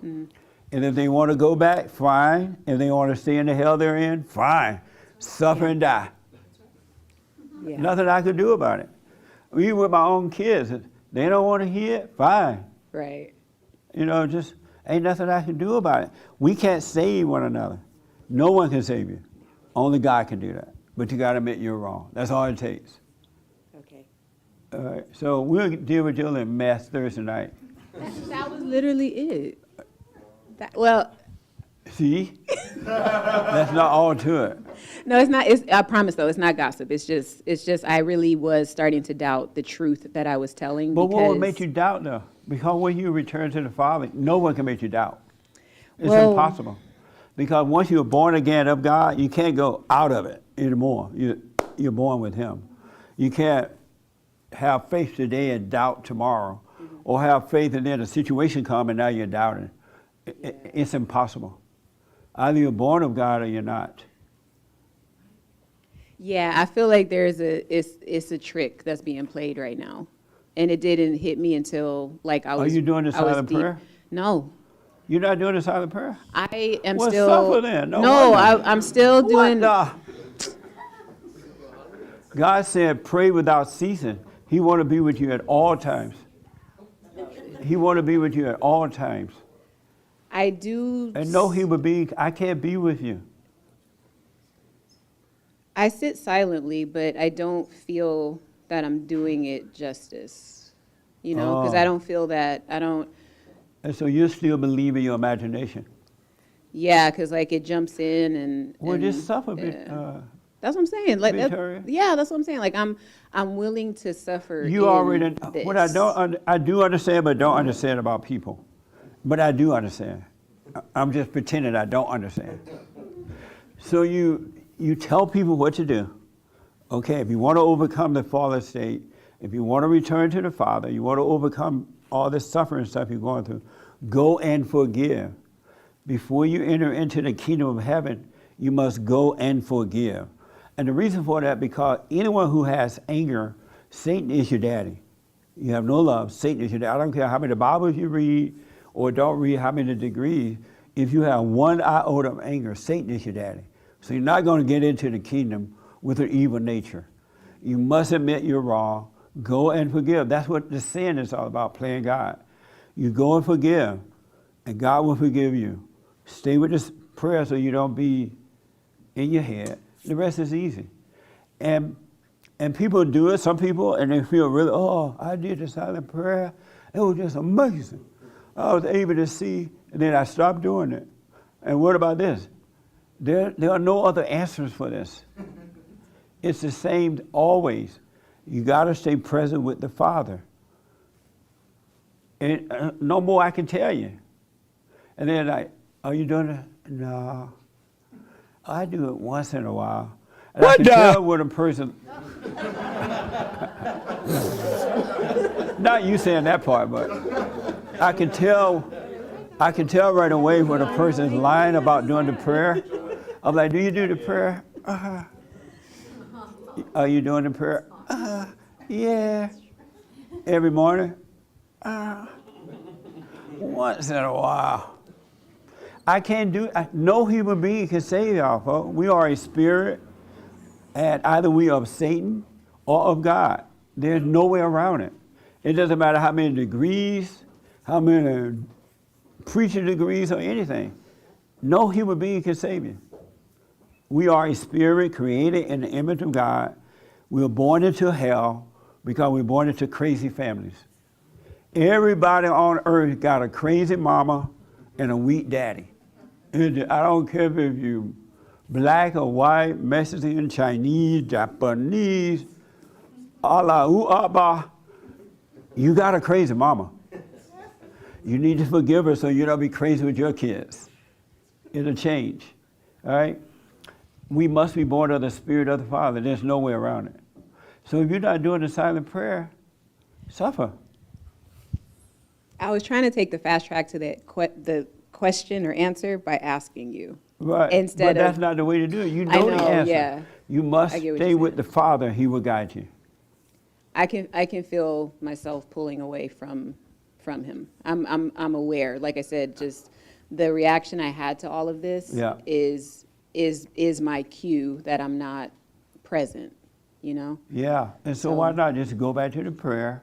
And if they want to go back, fine. If they want to stay in the hell they're in, fine. Suffer and die. Yeah. Nothing I could do about it. Even with my own kids, if they don't want to hear it, fine. Right. Just ain't nothing I can do about it. We can't save one another. No one can save you. Only God can do that. But you got to admit you're wrong. That's all it takes. Okay. All right. So we'll deal with your little mess Thursday night. That was literally it. Well, See? That's not all to it. No, it's not. I promise though, it's not gossip. It's just I really was starting to doubt the truth that I was telling. But what would because, make you doubt though? Because when you return to the Father, no one can make you doubt. It's Well- impossible. Because once you're born again of God, you can't go out of it anymore. You're born with Him. You can't have faith today and doubt tomorrow, or have faith and then a situation come and now you're doubting. It's impossible. Either you're born of God or you're not. Yeah, I feel like it's a trick that's being played right now, and it didn't hit me until like I was. Are you doing the I was silent deep- prayer? No, You're not doing the silent prayer? I am Well, still. suffer then. No No, wonder. I'm still doing. What the? God said, pray without ceasing. He want to be with you at all times. He want to be with you at all times. I do. And no human being, I can't be with you. I sit silently, but I don't feel that I'm doing it justice. You know, because Oh. I don't feel that I don't. And so you still believe in your imagination. Yeah, because like it jumps in and. Well, and, just suffer. That's what I'm saying. Like that, Victoria? yeah, that's what I'm saying. Like I'm willing to suffer. You in already, what I this. don't, I do understand, but don't understand about people. But I do understand. I'm just pretending I don't understand. So you tell people what to do. Okay, if you want to overcome the fallen state, if you want to return to the Father, you want to overcome all this suffering stuff you're going through, go and forgive. Before you enter into the kingdom of heaven, you must go and forgive. And the reason for that, because anyone who has anger, Satan is your daddy. You have no love, Satan is your daddy. I don't care how many Bibles you read or don't read, how many degrees. If you have one iota of anger, Satan is your daddy. So you're not going to get into the kingdom with an evil nature. You must admit you're wrong. Go and forgive. That's what the sin is all about, playing God. You go and forgive, and God will forgive you. Stay with this prayer so you don't be in your head. The rest is easy. And people do it, some people, and they feel really, oh, I did the silent prayer. It was just amazing. I was able to see, and then I stopped doing it. And what about this? There are no other answers for this. It's the same always. You got to stay present with the Father. And no more I can tell you. And then like, are you doing it? No. I do it once in a while. And I can tell when a person, not you saying that part, but I can tell right away when a person is lying about doing the prayer. I'm like, do you do the prayer? Are you doing the prayer? Yeah. Every morning? Once in a while. I can't do it. No human being can save y'all, folks. We are a spirit, and either we are of Satan or of God. There's no way around it. It doesn't matter how many degrees, how many preaching degrees or anything. No human being can save you. We are a spirit created in the image of God. We were born into hell because we were born into crazy families. Everybody on earth got a crazy mama and a weak daddy. And I don't care if you black or white, Mexican, Chinese, Japanese, Allah, Abba, you got a crazy mama. You need to forgive her so you don't be crazy with your kids. It'll change, all right? We must be born of the Spirit of the Father. There's no way around it. So if you're not doing the silent prayer, suffer. I was trying to take the fast track to the question or answer by asking you. Right, Instead but that's of- not the way to do it. You know, I the know, answer. yeah. You must I get what stay you're with saying. the Father. He will guide you. I can feel myself pulling away from him. I'm aware. Like I said, just the reaction I had to all of this Yeah. is my cue that I'm not present, you know? Yeah, and so So- why not just go back to the prayer,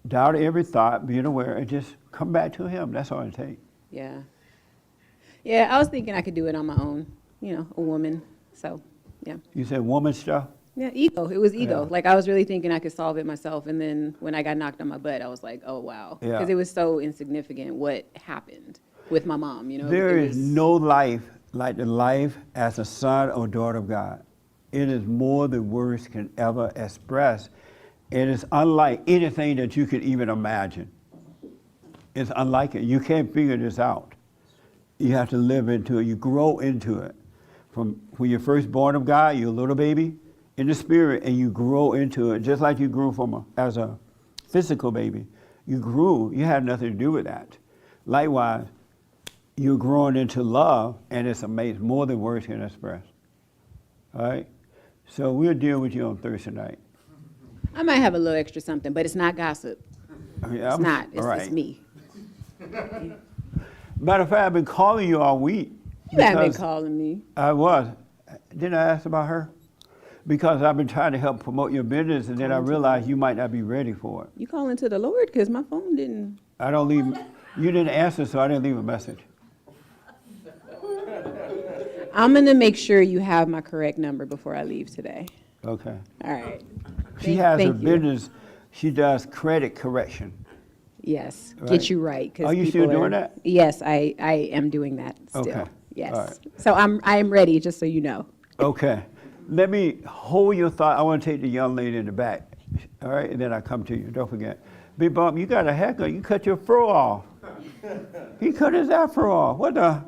doubt every thought, being aware, and just come back to Him. That's all it takes. Yeah. Yeah, I was thinking I could do it on my own, you know, a woman. So, yeah. You said woman stuff? Yeah, ego. It was ego. Yeah. Like I was really thinking I could solve it myself, and then when I got knocked on my butt, I was like, "Oh wow," Yeah. because it was so insignificant what happened with my mom. You know, There it is was- no life like the life as a son or daughter of God. It is more than words can ever express. It is unlike anything that you could even imagine. It's unlike it. You can't figure this out. You have to live into it. You grow into it. From when you're first born of God, you're a little baby in the spirit, and you grow into it, just like you grew as a physical baby. You grew. You had nothing to do with that. Likewise, you're growing into love, and it's amazing, more than words can express. All right? So we'll deal with you on Thursday night. I might have a little extra something, but it's not gossip. Yeah, It's not. It's all right. just me. Matter of fact, I've been calling you all week. You haven't been because calling me. I was. Didn't I ask about her? Because I've been trying to help promote your business, and then I realized you might not be ready for it. You calling to the Lord? Because my phone didn't. I don't leave. You didn't answer, so I didn't leave a message. I'm going to make sure you have my correct number before I leave today. Okay. All right. She has a thank you. business. She does credit correction. Yes, Right. get you right. 'Cause Are you still people doing that? Yes, I am doing that still. Okay. Yes. All right. So I am ready, just so you know. Okay. Let me hold your thought. I want to take the young lady in the back. All right, and then I come to you. Don't forget. Big Bump, you got a haircut. You cut your fro off. He cut his afro off. What the?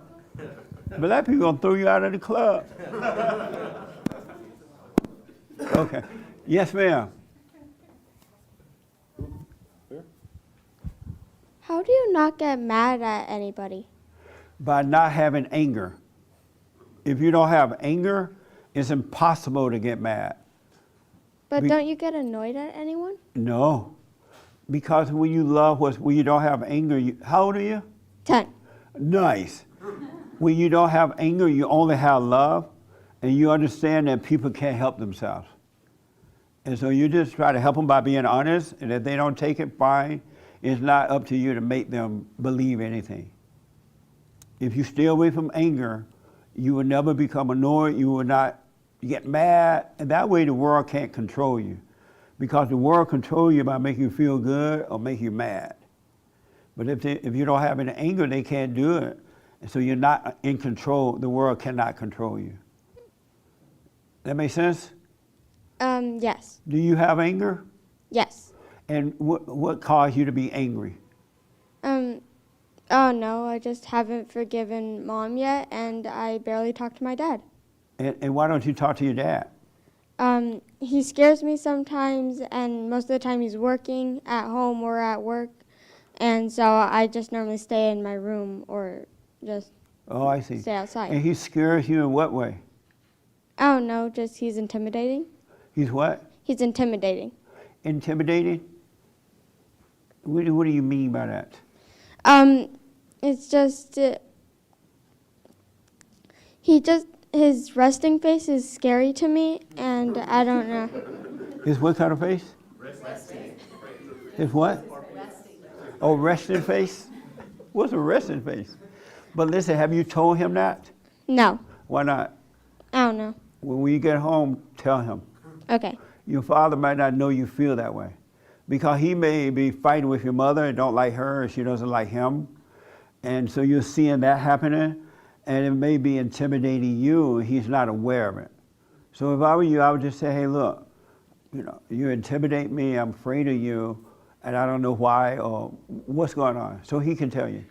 Black people gonna throw you out of the club. Okay. Yes, ma'am. How do you not get mad at anybody? By not having anger. If you don't have anger, it's impossible to get mad. But We- don't you get annoyed at anyone? No. Because when you love when you don't have anger, how old are you? 10. Nice. When you don't have anger, you only have love, and you understand that people can't help themselves. And so you just try to help them by being honest, and if they don't take it, fine. It's not up to you to make them believe anything. If you stay away from anger, you will never become annoyed, you will not get mad, and that way the world can't control you. Because the world controls you by making you feel good or make you mad. But if you don't have any anger, they can't do it. And so you're not in control. The world cannot control you. That make sense? Yes. Do you have anger? Yes. And what caused you to be angry? Oh no, I just haven't forgiven Mom yet, and I barely talk to my dad. And why don't you talk to your dad? He scares me sometimes, and most of the time he's working at home or at work, and so I just normally stay in my room or just Oh, I see. stay outside. And he scares you in what way? I don't know, just he's intimidating. He's what? He's intimidating. Intimidating? What do you mean by that? It's just his resting face is scary to me, and I don't know. His what kind of face? Resting. His what? Resting. Oh, resting face? What's a resting face? But listen, have you told him that? No, Why not? I don't know. When you get home, tell him. Okay. Your father might not know you feel that way. Because he may be fighting with your mother and don't like her, and she doesn't like him. And so you're seeing that happening, and it may be intimidating you, and he's not aware of it. So if I were you, I would just say, hey, look, you intimidate me, I'm afraid of you, and I don't know why or what's going on. So he can tell you.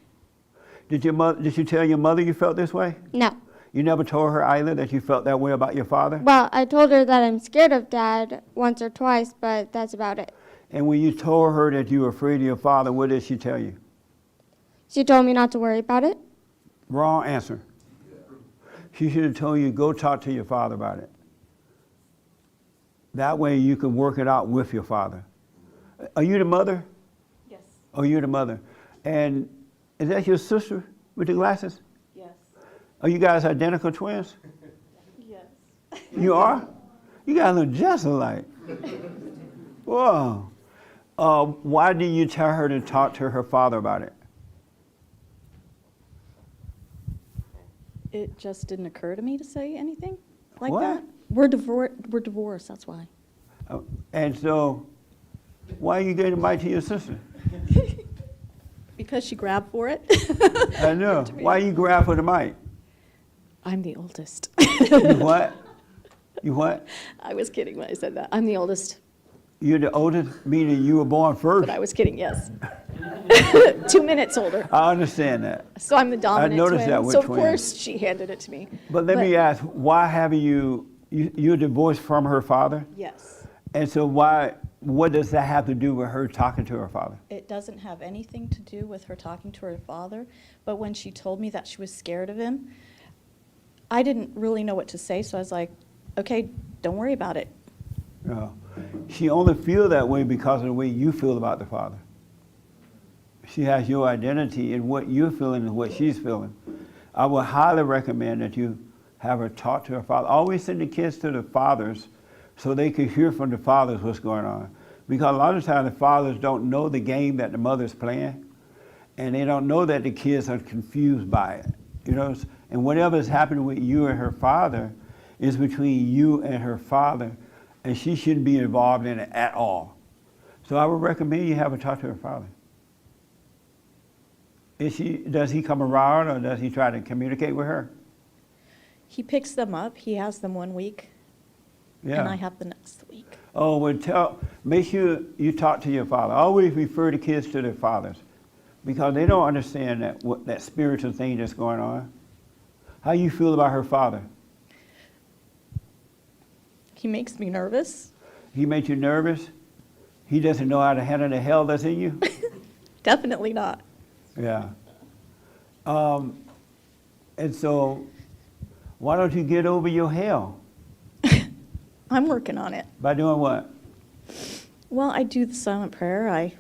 Did you tell your mother you felt this way? No. You never told her either that you felt that way about your father? Well, I told her that I'm scared of Dad once or twice, but that's about it. And when you told her that you were afraid of your father, what did she tell you? She told me not to worry about it. Wrong answer. She should have told you, go talk to your father about it. That way you can work it out with your father. Are you the mother? Yes, Oh, you're the mother. And is that your sister with the glasses? yes, Are you guys identical twins? yes. You are? You guys look just alike. Whoa. Why did you tell her to talk to her father about it? It just didn't occur to me to say anything like What? that. We're divorced, that's why. And so, why are you giving the mic to your sister? Because she grabbed for it. I know. Why you grab for the mic? I'm the oldest. You what? You what? I was kidding when I said that. I'm the oldest, You're the oldest, meaning you were born first? but I was kidding, yes. 2 minutes older. I understand that. So I'm the dominant noticed twin. that with So of twins. course she handed it to me. But let me ask, why haven't you're divorced from her father? Yes. And so what does that have to do with her talking to her father? It doesn't have anything to do with her talking to her father, but when she told me that she was scared of him, I didn't really know what to say, so I was like, okay, don't worry about it. She only feels that way because of the way you feel about the father. She has your identity in what you're feeling and what she's feeling. I would highly recommend that you have her talk to her father. Always send the kids to the fathers so they can hear from the fathers what's going on. Because a lot of times the fathers don't know the game that the mother's playing, and they don't know that the kids are confused by it. You know, and whatever is happening with you and her father is between you and her father, and she shouldn't be involved in it at all. So I would recommend you have her talk to her father. Does he come around, or does he try to communicate with her? He picks them up, he has them 1 week, Yeah. and I have the next week. Oh, well, make sure you talk to your father. Always refer the kids to their fathers, because they don't understand that spiritual thing that's going on. How you feel about her father? He makes me nervous. He makes you nervous? He doesn't know how to handle the hell that's in you? Definitely not. Yeah. And so, why don't you get over your hell? I'm working on it. By doing what? Well, I do the silent prayer. I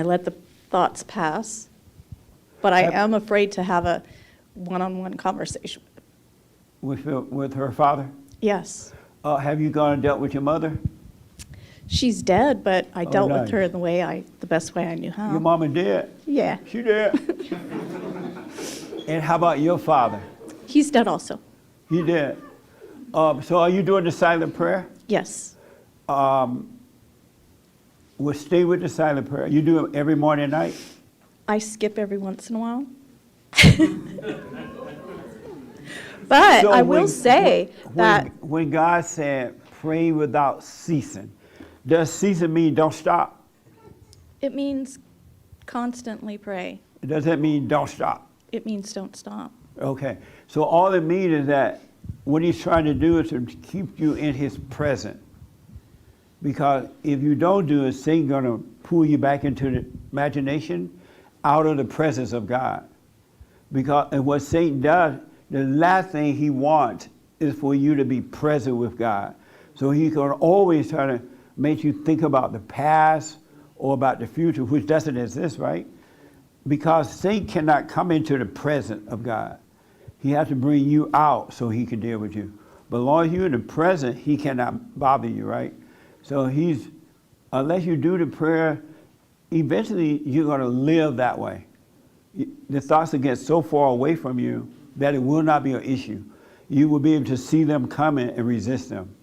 let the thoughts pass, but I am afraid to have a one-on-one conversation. With her father? Yes. Have you gone and dealt with your mother? She's dead, but I dealt nice. with her in the best way I knew how. Your mama dead? Yeah. She dead. And how about your father? He's dead also. He dead. So are you doing the silent prayer? Yes. Well, stay with the silent prayer. You do it every morning and night? I skip every once in a while. But So I will say that when God said, pray without ceasing, does ceasing mean don't stop? it means constantly pray. Does that mean don't stop? It means don't stop. Okay. So all it means is that what he's trying to do is to keep you in his presence. Because if you don't do it, Satan's going to pull you back into the imagination out of the presence of God. And what Satan does, the last thing he wants is for you to be present with God. So he's going to always try to make you think about the past or about the future, which doesn't exist, right? Because Satan cannot come into the presence of God. He has to bring you out so he can deal with you. But as long as you're in the present, he cannot bother you, right? So unless you do the prayer, eventually you're going to live that way. The thoughts will get so far away from you that it will not be an issue. You will be able to see them coming and resist them.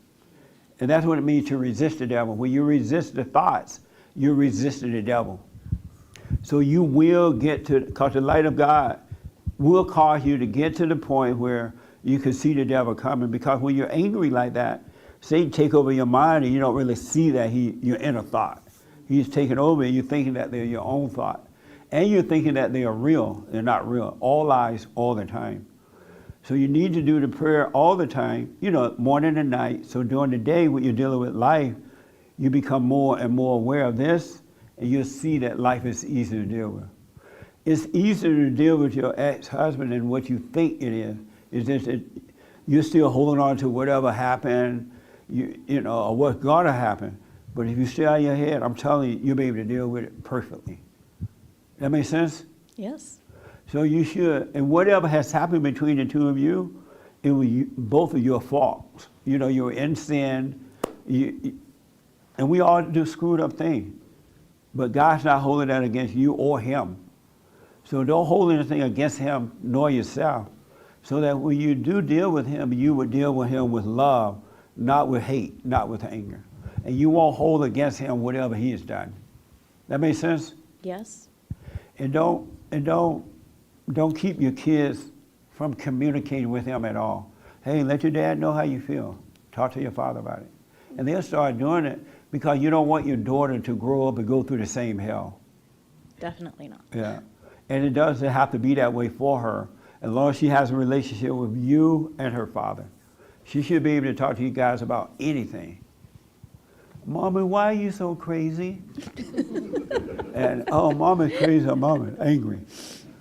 And that's what it means to resist the devil. When you resist the thoughts, you're resisting the devil. So you will get to, because the light of God will cause you to get to the point where you can see the devil coming. Because when you're angry like that, Satan take over your mind and you don't really see that you're in a thought. He's taking over and you're thinking that they're your own thought. And you're thinking that they are real. They're not real. All lies, all the time. So you need to do the prayer all the time, morning and night. So during the day when you're dealing with life, you become more and more aware of this, and you'll see that life is easier to deal with. It's easier to deal with your ex-husband than what you think it is. It's just that you're still holding on to whatever happened, or what's going to happen. But if you stay out of your head, I'm telling you, you'll be able to deal with it perfectly. That make sense? Yes. So you should, and whatever has happened between the two of you, it was both of your faults. You were in sin, and we all do screwed up things. But God's not holding that against you or him. So don't hold anything against him nor yourself. So that when you do deal with him, you would deal with him with love, not with hate, not with anger. And you won't hold against him whatever he has done. That makes sense? Yes. And don't keep your kids from communicating with him at all. Hey, let your dad know how you feel. Talk to your father about it. And they'll start doing it because you don't want your daughter to grow up and go through the same hell. Definitely not. Yeah. And it doesn't have to be that way for her. As long as she has a relationship with you and her father, she should be able to talk to you guys about anything. Mommy, why are you so crazy? And, oh, Mommy's crazy, or Mommy's angry.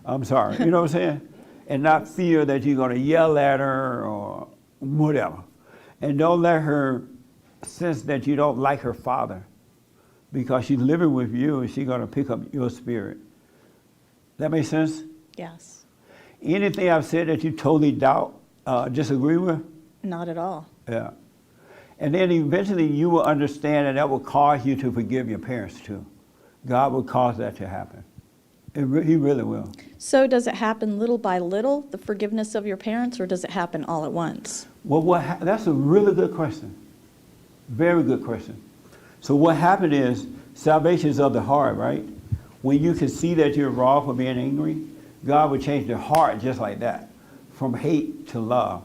I'm sorry. You know what I'm saying? And not fear that you're going to yell at her or whatever. And don't let her sense that you don't like her father, because she's living with you and she's going to pick up your spirit. That makes sense? Yes. Anything I've said that you totally doubt, disagree with? Not at all. Yeah. And then eventually you will understand, and that will cause you to forgive your parents too. God will cause that to happen. He really will. So does it happen little by little, the forgiveness of your parents, or does it happen all at once? Well, that's a really good question. Very good question. So what happened is, salvation is of the heart, right? When you can see that you're wrong for being angry, God would change their heart just like that, from hate to love,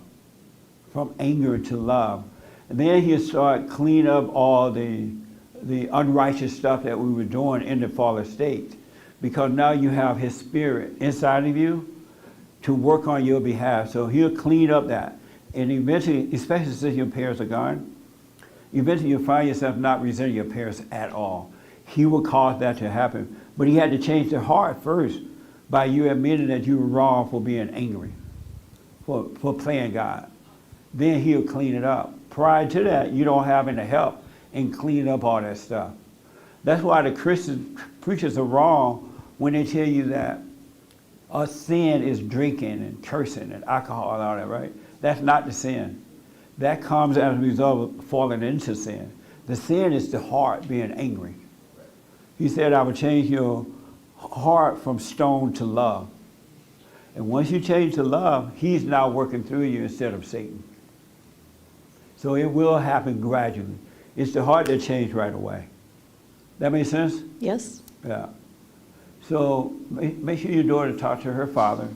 from anger to love. And then he'll start clean up all the unrighteous stuff that we were doing in the fallen state, because now you have his spirit inside of you to work on your behalf. So he'll clean up that. And eventually, especially since your parents are gone, eventually you'll find yourself not resenting your parents at all. He will cause that to happen. But he had to change their heart first by you admitting that you were wrong for being angry, for playing God. Then he'll clean it up. Prior to that, you don't have any help in cleaning up all that stuff. That's why the Christian preachers are wrong when they tell you that a sin is drinking and cursing and alcohol and all that, right? That's not the sin. That comes as a result of falling into sin. The sin is the heart being angry. He said, I will change your heart from stone to love. And once you change to love, he's now working through you instead of Satan. So it will happen gradually. It's the heart that changed right away. That makes sense? Yes. Yeah. So make sure your daughter talks to her father,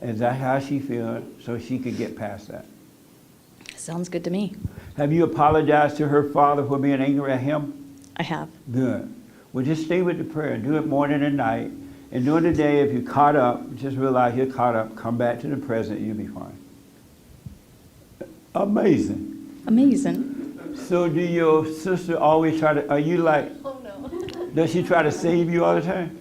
and that's how she feels, so she can get past that. Sounds good to me. Have you apologized to her father for being angry at him? I have. Good. Well, just stay with the prayer. Do it morning and night. And during the day, if you're caught up, just realize you're caught up. Come back to the present. You'll be fine. Amazing. Amazing. So do your sister always try to, are you like, Oh, no. does she try to save you all the time?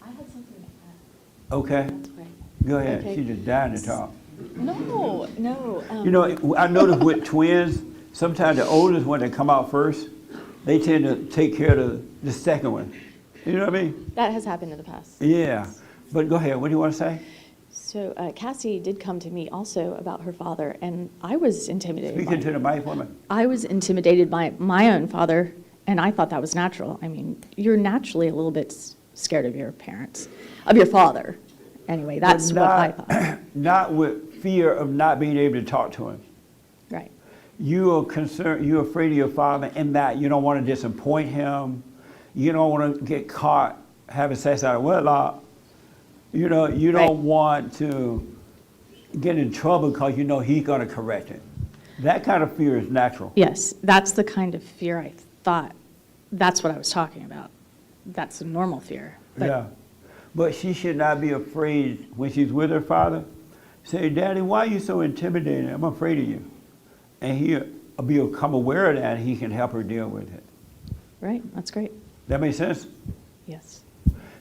I had something like Okay. that. That's right. Go ahead. Okay. She just dying to talk. No, no. You know, I noticed with twins, sometimes the oldest one that come out first, they tend to take care of the second one. You know what I mean? That has happened in the past. Yeah. But go ahead. What do you want to say? So Cassie did come to me also about her father, and I was intimidated. Speaking to the mic, woman. I was intimidated by my own father, and I thought that was natural. I mean, you're naturally a little bit scared of your parents, of your father. Anyway, that's what I thought. Not with fear of not being able to talk to him. Right. You are concerned, you're afraid of your father in that you don't want to disappoint him. You don't want to get caught having sex out of wedlock. You know, you don't want to get in trouble because you know he's going to correct it. That kind of fear is natural. Yes, that's the kind of fear I thought. That's what I was talking about. That's a normal fear. But Yeah. But she should not be afraid when she's with her father. Say, Daddy, why are you so intimidated? I'm afraid of you. And he'll become aware of that, and he can help her deal with it. Right, that's great. That makes sense? Yes.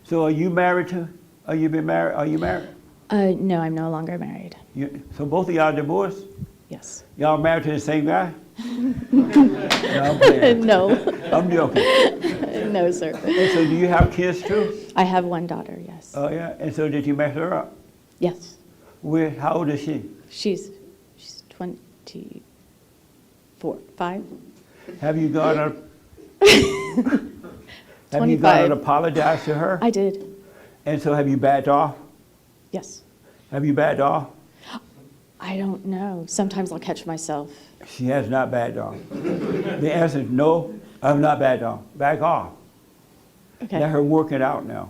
So are you married to, are you married? No, I'm no longer married. So both of y'all divorced? Yes. Y'all married to the same guy? No, I'm playing. No, I'm joking. no, sir. And so do you have kids too? I have one daughter, yes. Oh yeah, and so did you mess her up? Yes. How old is she? She's 24, 5? Have you gone up? Have you 25. gone and apologized to her? I did, And so have you backed off? yes. Have you backed off? I don't know. Sometimes I'll catch myself. She has not backed off. The answer is no, I've not backed off. Back off. Okay. Let her work it out now.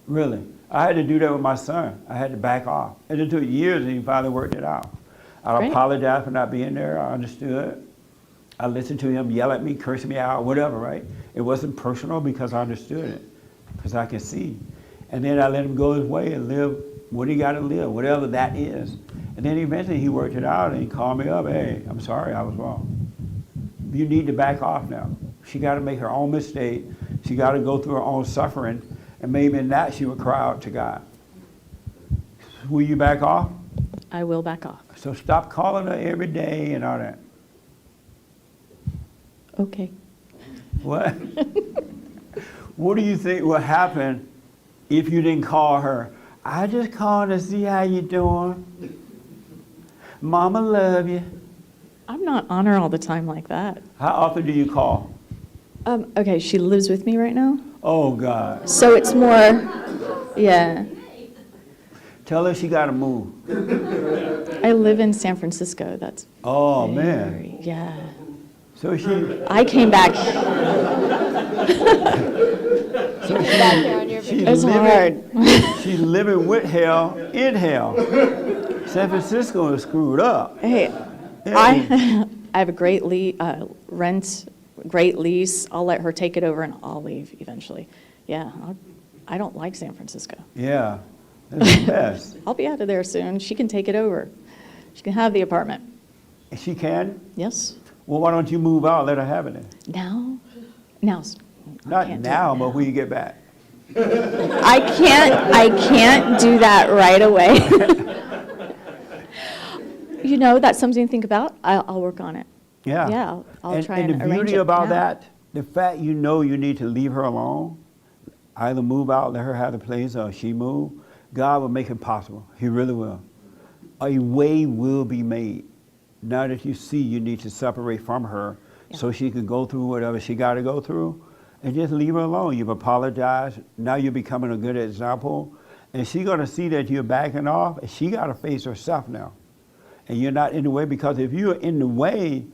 Really. I had to do that with my son. I had to back off. And it took years, and he finally worked it out. I Great. apologized for not being there. I understood. I listened to him yell at me, curse me out, whatever, right? It wasn't personal because I understood it, because I could see. And then I let him go his way and live what he got to live, whatever that is. And then eventually he worked it out and he called me up, hey, I'm sorry, I was wrong. You need to back off now. She got to make her own mistake. She got to go through her own suffering. And maybe in that she would cry out to God. Will you back off? I will back off. So stop calling her every day and all that. Okay. What? What do you think will happen if you didn't call her? I just called to see how you doing. Mama love you. I'm not on her all the time like that. How often do you call? Okay, she lives with me right now. Oh, God. So it's more, yeah. Tell her she got to move. I live in San Francisco. That's Oh, man. very, yeah. So she, I came back. Back here on your she's It's living, hard. she's living with hell in hell. San Francisco is screwed up. Hey, I have a great rent, great lease. I'll let her take it over and I'll leave eventually. Yeah, I don't like San Francisco. Yeah, that's the best. I'll be out of there soon. She can take it over. She can have the apartment. She can? Yes. Well, why don't you move out, let her have it then? Now? Now. I Not can't do now, it but when you get back. I can't do that right away. You know, that's something to think about. I'll work on it. Yeah. Yeah, I'll try and the arrange beauty it about now. that, the fact you know you need to leave her alone, either move out, let her have the place, or she move, God will make it possible. He really will. A way will be made. Now that you see you need to separate from her so she can go through whatever she got to go through, and just leave her alone. You've apologized. Now you're becoming a good example. And she's going to see that you're backing off, and she got to face herself now. And you're not in the way, because if you're in the way,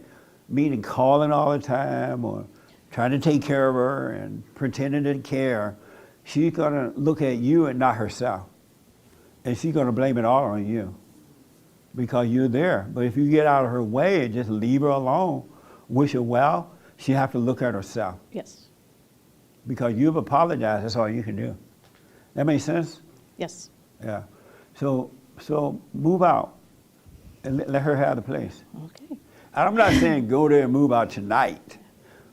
meaning calling all the time or trying to take care of her and pretending to care, she's going to look at you and not herself. And she's going to blame it all on you because you're there. But if you get out of her way and just leave her alone, wish her well, she have to look at herself. Yes. Because you've apologized, that's all you can do. That makes sense? Yes. Yeah. So move out and let her have the place. Okay. I'm not saying go there and move out tonight.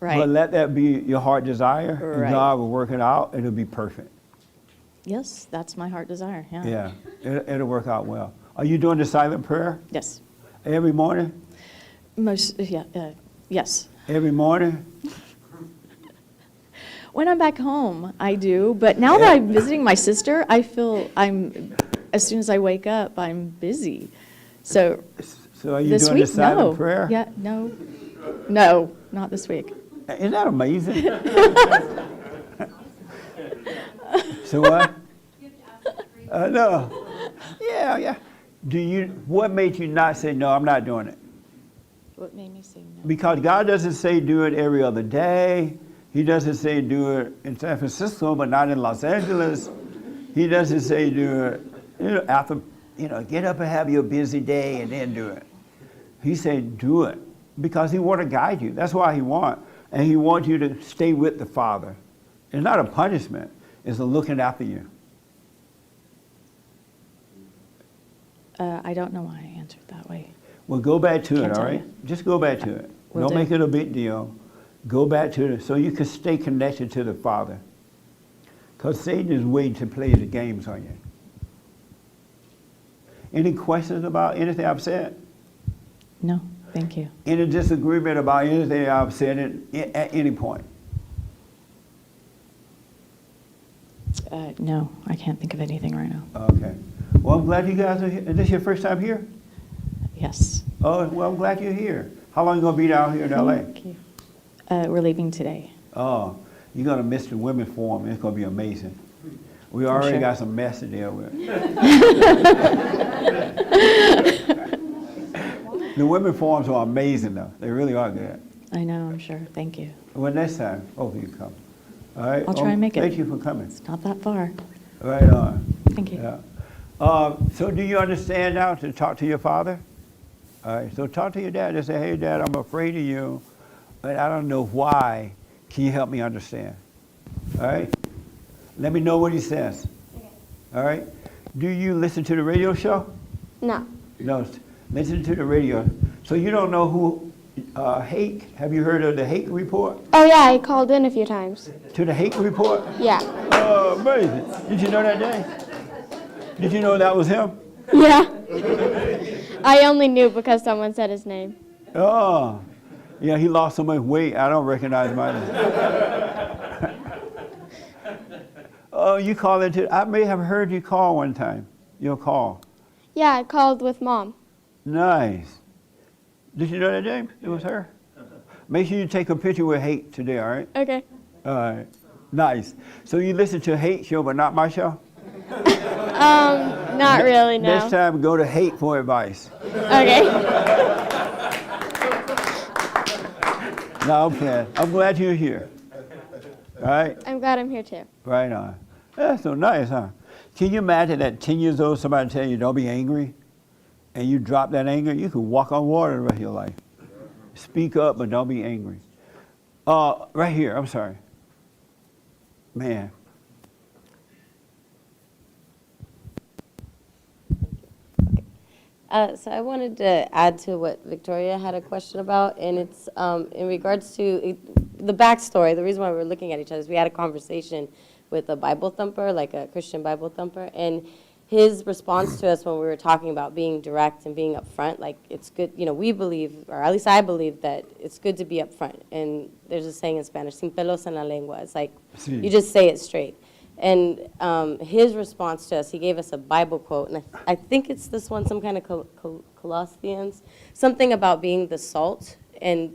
Right. But let that be your heart desire, and Right. God will work it out, and it'll be perfect. Yes, that's my heart desire. Yeah. Yeah, it'll work out well. Are you doing the silent prayer Yes. every morning? Yes. Every morning? When I'm back home, I do. But now that I'm visiting my sister, I feel as soon as I wake up, I'm busy. So So are you this doing week, the silent no. prayer? Yeah, no. No, not this week. Isn't that amazing? So what? No. Yeah. What made you not say, no, I'm not doing it? What made me say no? Because God doesn't say do it every other day. He doesn't say do it in San Francisco, but not in Los Angeles. He doesn't say do it, after, get up and have your busy day and then do it. He said do it because he wants to guide you. That's why he wants. And he wants you to stay with the Father. It's not a punishment. It's a looking after you. I don't know why I answered that way. Well, go back to Can't it, all tell right? you. Just go back to it. Will Don't do. make it a big deal. Go back to it so you can stay connected to the Father. Because Satan is waiting to play the games on you. Any questions about anything I've said? No, thank you. Any disagreement about anything I've said at any point? No, I can't think of anything right now. Okay. Well, I'm glad you guys are here. Is this your first time here? Yes. Oh, well, I'm glad you're here. How long are you going to be down here in L.A.? Thank you. We're leaving today. Oh, you're going to miss the women's forum. It's going to be amazing. We already sure. got some mess to deal with. The women's forums are amazing, though. They really are good. I know, I'm sure. Thank you. Well, next time, hopefully you come. All right? I'll try and make it. Thank you for coming. It's not that far. Right on. Thank you. Yeah. So do you understand now to talk to your father? All right, so talk to your dad and say, hey, Dad, I'm afraid of you, but I don't know why. Can you help me understand? All right? Let me know what he says. All right? Do you listen to the radio show? No. No, listen to the radio. So you don't know who Hake, have you heard of the Hake Report? Oh yeah, I called in a few times. To the Hake Report? Yeah. Oh, amazing. Did you know that, Dave? Did you know that was him? Yeah. I only knew because someone said his name. Oh, yeah, he lost so much weight, I don't recognize my name. Oh, you call into, I may have heard you call one time. Your call. Yeah, I called with Mom. Nice. Did you know that, James? It was her. Make sure you take a picture with Hate today, all right? Okay. All right. Nice. So you listen to Hate show, but not my show? Not really, no. Next time, go to Hate for advice. Okay. No, I'm playing. I'm glad you're here. All right? I'm glad I'm here too. Right on. That's so nice, huh? Can you imagine at 10 years old, somebody tell you, don't be angry, and you drop that anger? You could walk on water the rest of your life. Speak up, but don't be angry. Right here, I'm sorry. Man. So I wanted to add to what Victoria had a question about, and it's in regards to the backstory. The reason why we're looking at each other is we had a conversation with a Bible thumper, like a Christian Bible thumper, and his response to us when we were talking about being direct and being upfront, like it's good, you know, we believe, or at least I believe, that it's good to be upfront. And there's a saying in Spanish, sin pelos en la lengua. It's like Sí. you just say it straight. And his response to us, he gave us a Bible quote, and I think it's this one, some kind of Colossians, something about being the salt and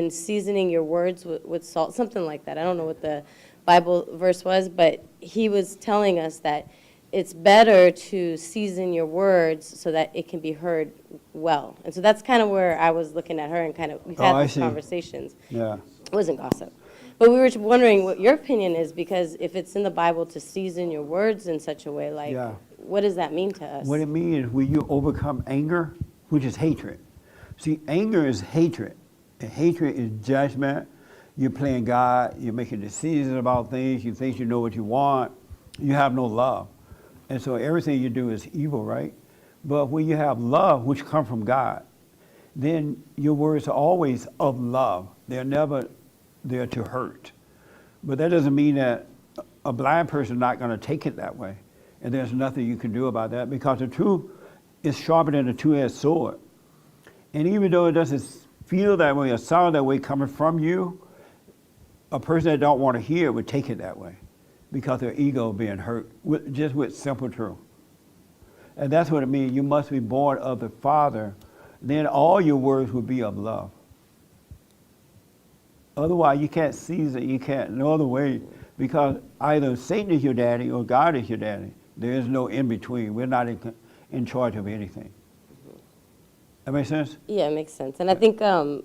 seasoning your words with salt, something like that. I don't know what the Bible verse was, but he was telling us that it's better to season your words so that it can be heard well. And so that's kind of where I was looking at her and kind of, we've had I these see. conversations. Yeah. It wasn't gossip. But we were wondering what your opinion is, because if it's in the Bible to season your words in such a way, like, Yeah. what does that mean to us? What it means is when you overcome anger, which is hatred. See, anger is hatred, and hatred is judgment. You're playing God, you're making decisions about things, you think you know what you want, you have no love. And so everything you do is evil, right? But when you have love, which comes from God, then your words are always of love. They're never there to hurt. But that doesn't mean that a blind person is not going to take it that way. And there's nothing you can do about that, because the truth is sharper than a two-edged sword. And even though it doesn't feel that way or sound that way coming from you, a person that don't want to hear would take it that way, because their ego being hurt, just with simple truth. And that's what it means. You must be born of the Father. Then all your words will be of love. Otherwise, you can't seize it. You can't no other way, because either Satan is your daddy or God is your daddy. There is no in between. We're not in charge of anything. That make sense? Yeah, it makes sense. And I think on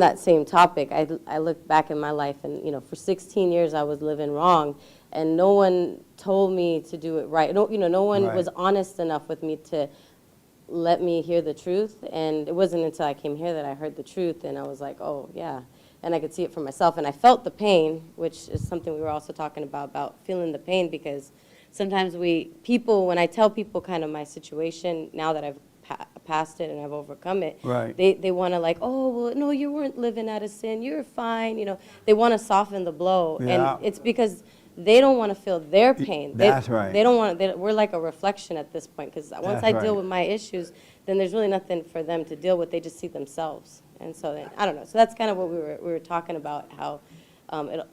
that same topic, I look back in my life, and, you know, for 16 years I was living wrong, and no one told me to do it right. No, you know, no one Right. was honest enough with me to let me hear the truth. And it wasn't until I came here that I heard the truth, and I was like, oh, yeah. And I could see it for myself, and I felt the pain, which is something we were also talking about feeling the pain, because sometimes when I tell people kind of my situation, now that I've passed it and I've overcome it, Right. they want to, like, oh, well, no, you weren't living out of sin, you're fine, you know. They want to soften the blow, Yeah. and it's because they don't want to feel their pain. That's right. They don't want. We're like a reflection at this point, because once That's I deal right. with my issues, then there's really nothing for them to deal with. They just see themselves, and so then I don't know. So that's kind of what we were talking about. How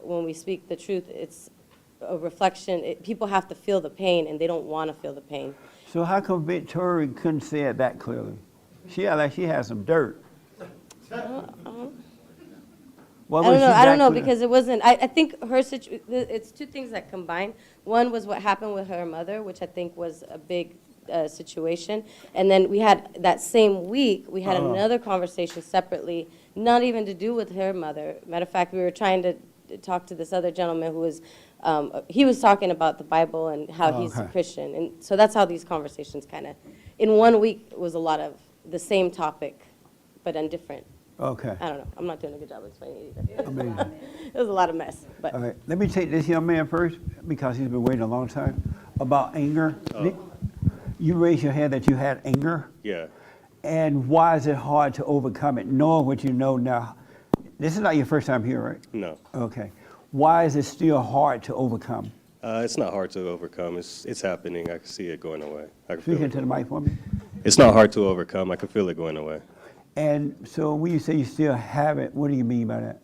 when we speak the truth, it's a reflection. People have to feel the pain, and they don't want to feel the pain. So how come Victoria couldn't say it that clearly? She act like she has some dirt. Why I don't was know. she I don't that know clear? because it wasn't. I think her it's two things that combine. One was what happened with her mother, which I think was a big situation, and then we had that same week we had another conversation separately, not even to do with her mother. Matter of fact, we were trying to talked to this other gentleman who was, he was talking about the Bible and how he's a Okay. Christian. And so that's how these conversations kind of, in 1 week, it was a lot of the same topic, but on different, Okay. I don't know, I'm not doing a good job explaining it either. I mean, It was a lot of mess, but. all right. Let me take this young man first because he's been waiting a long time. About anger. You raised your hand that you had anger. Yeah. And why is it hard to overcome it, knowing what you know now? This is not your first time here, right? No. Okay. Why is it still hard to overcome? It's not hard to overcome. It's happening. I can see it going away. I can Speak feel into it. the mic for me. It's not hard to overcome. I can feel it going away. And so when you say you still have it, what do you mean by that?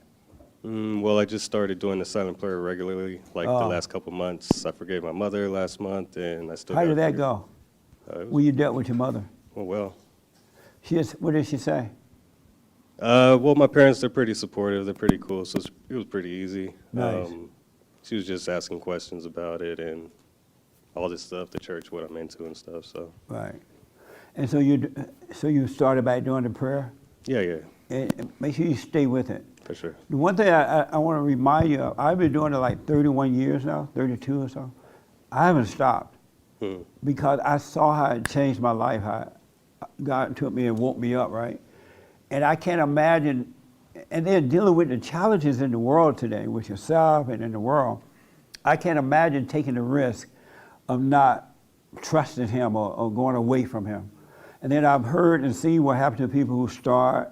Well, I just started doing the silent prayer regularly, like the Oh. last couple months. I forgave my mother last month, and I still. How gotta did that forgive- go? It was- When you dealt with your mother? well. What did she say? Well, my parents, they're pretty supportive. They're pretty cool, so it was pretty easy. Nice. She was just asking questions about it and all this stuff, the church, what I'm into and stuff. So Right. And so you started by doing the prayer? yeah, And make sure you stay with it. for sure. The one thing I want to remind you of, I've been doing it like 31 years now, 32 or so. I haven't stopped because I saw how it changed my life, how God took me and woke me up, right? And I can't imagine, and then dealing with the challenges in the world today, with yourself and in the world, I can't imagine taking the risk of not trusting Him or going away from Him. And then I've heard and seen what happened to people who start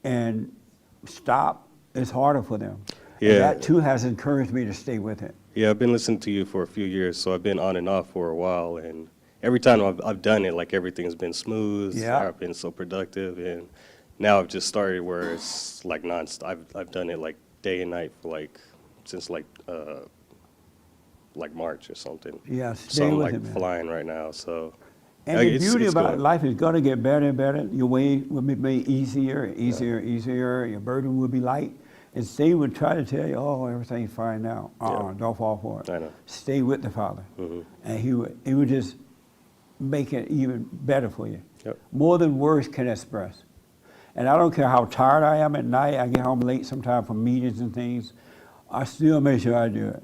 and stop. It's harder for them. And Yeah. that too has encouraged me to stay with it. Yeah, I've been listening to you for a few years, so I've been on and off for a while, and every time I've done it, like everything's been smooth. Yeah. I've been so productive, and now I've just started where it's like nonstop. I've done it like day and night for since March or something. Yeah, So stay I'm with like it, man. flying right now. So And the it's beauty about good. life is going to get better and better. Your way will be made easier, easier, easier. Your burden will be light. And Satan would try to tell you, oh, everything's fine now. Don't fall for it. I know. Stay with the Father. And he would just make it even better for you. Yep. More than words can express. And I don't care how tired I am at night. I get home late sometimes from meetings and things. I still make sure I do it,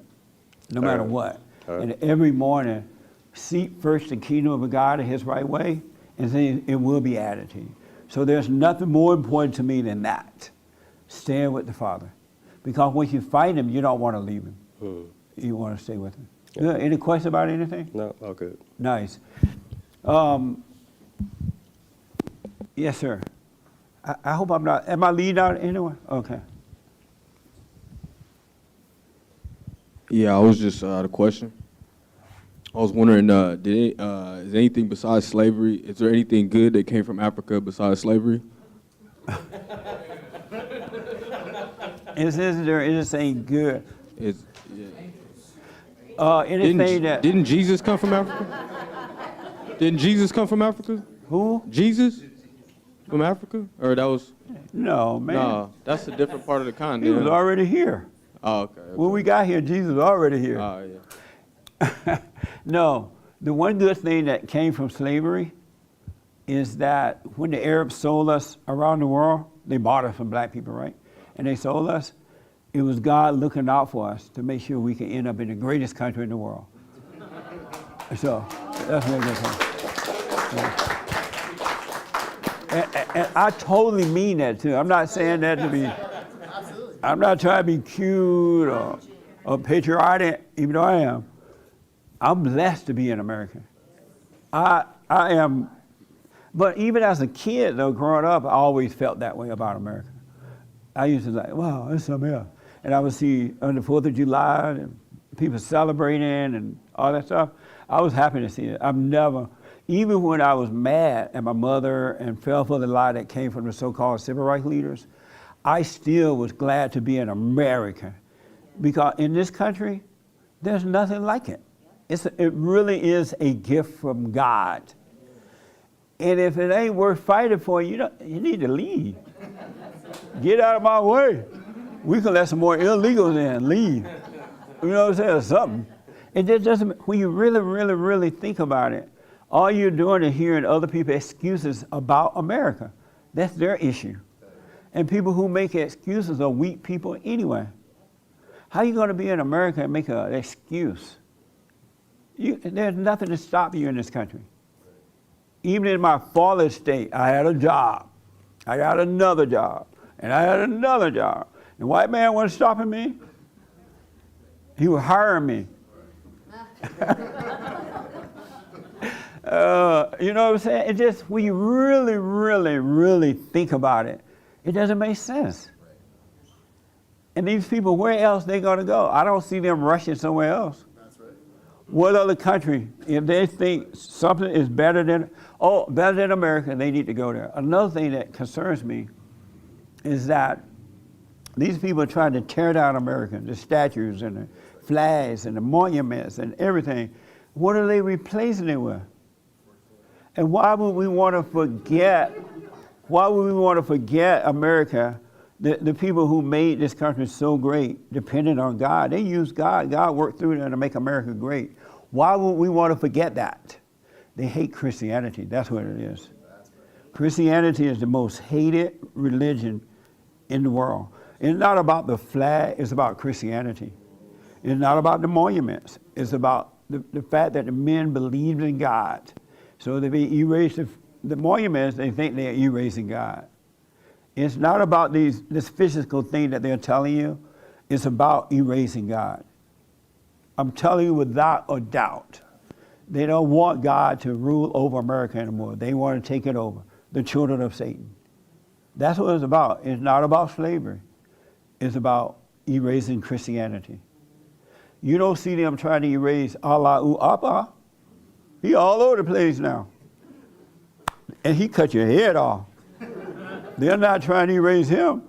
no matter what. And every morning, seek first the kingdom of God in His right way, and then it will be added to you. So there's nothing more important to me than that. Staying with the Father. Because once you find Him, you don't want to leave Him. You want to stay with Him. Good. Any questions about anything? No, all good. Nice. Yes, sir. I hope I'm not. Am I leading out anyone? Okay. Yeah, I was just had a question. I was wondering, is anything besides slavery, is there anything good that came from Africa besides slavery? Is there anything good? Is, Anything that. didn't Jesus come from Africa? Didn't Jesus come from Africa? Who? Jesus? From Africa? Or that was, No, man. no, that's a different part of the He continent. was already here. Oh, okay. When we got here, Jesus was already here. Oh, yeah. No, the one good thing that came from slavery is that when the Arabs sold us around the world, they bought us from black people, right? And they sold us, it was God looking out for us to make sure we could end up in the greatest country in the world. So, that's what good thing. Yeah. And I totally mean that too. I'm not saying that to be, I'm not trying to be cute or patriotic, even though I am. I'm blessed to be an American. I am, but even as a kid though, growing up, I always felt that way about America. I used to like, wow, it's something else. And I would see on the 4th of July and people celebrating and all that stuff. I was happy to see it. I've never, even when I was mad at my mother and fell for the lie that came from the so-called civil rights leaders, I still was glad to be an American. Because in this country, there's nothing like it. It really is a gift from God. And if it ain't worth fighting for, you need to leave. Get out of my way. We can let some more illegals in, leave. You know what I'm saying, or something. It just doesn't, when you really, really, really think about it, all you're doing is hearing other people's excuses about America. That's their issue. And people who make excuses are weak people anyway. How you going to be in America and make an excuse? There's nothing to stop you in this country. Even in my father's state, I had a job. I got another job. And I had another job. The white man wasn't stopping me. He was hiring me. You know what I'm saying? It just, when you really, really, really think about it, it doesn't make sense. And these people, where else they gonna go? I don't see them rushing somewhere else. That's right. What other country, if they think something is better than America, they need to go there. Another thing that concerns me is that these people are trying to tear down America, the statues and the flags and the monuments and everything. What are they replacing it with? And why would we want to forget? Why would we want to forget America? The people who made this country so great, depended on God. They used God. God worked through them to make America great. Why would we want to forget that? They hate Christianity. That's what it is. Christianity is the most hated religion in the world. It's not about the flag. It's about Christianity. It's not about the monuments. It's about the fact that the men believed in God. So they erase the monuments. They think they're erasing God. It's not about this physical thing that they're telling you. It's about erasing God. I'm telling you without a doubt. They don't want God to rule over America anymore. They want to take it over. The children of Satan. That's what it's about. It's not about slavery. It's about erasing Christianity. You don't see them trying to erase Allahu Akbar. He all over the place now. And he cut your head off. They're not trying to erase him.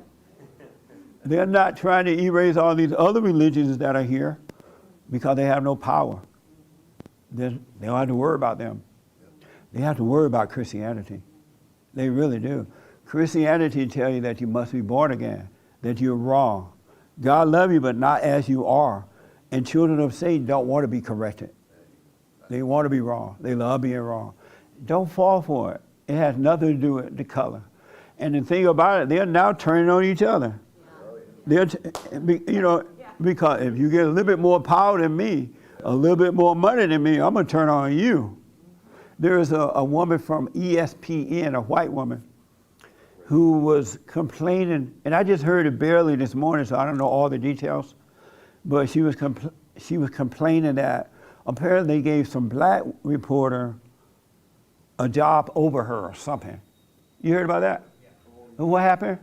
They're not trying to erase all these other religions that are here because they have no power. They don't have to worry about them. They have to worry about Christianity. They really do. Christianity tells you that you must be born again, that you're wrong. God loves you, but not as you are. And children of Satan don't want to be corrected. They want to be wrong. They love being wrong. Don't fall for it. It has nothing to do with the color. And the thing about it, they're now turning on each other. They're, because if you get a little bit more power than me, a little bit more money than me, I'm going to turn on you. There is a woman from ESPN, a white woman, who was complaining, and I just heard it barely this morning, so I don't know all the details, but she was complaining that apparently they gave some black reporter a job over her or something. You heard about that? And what happened?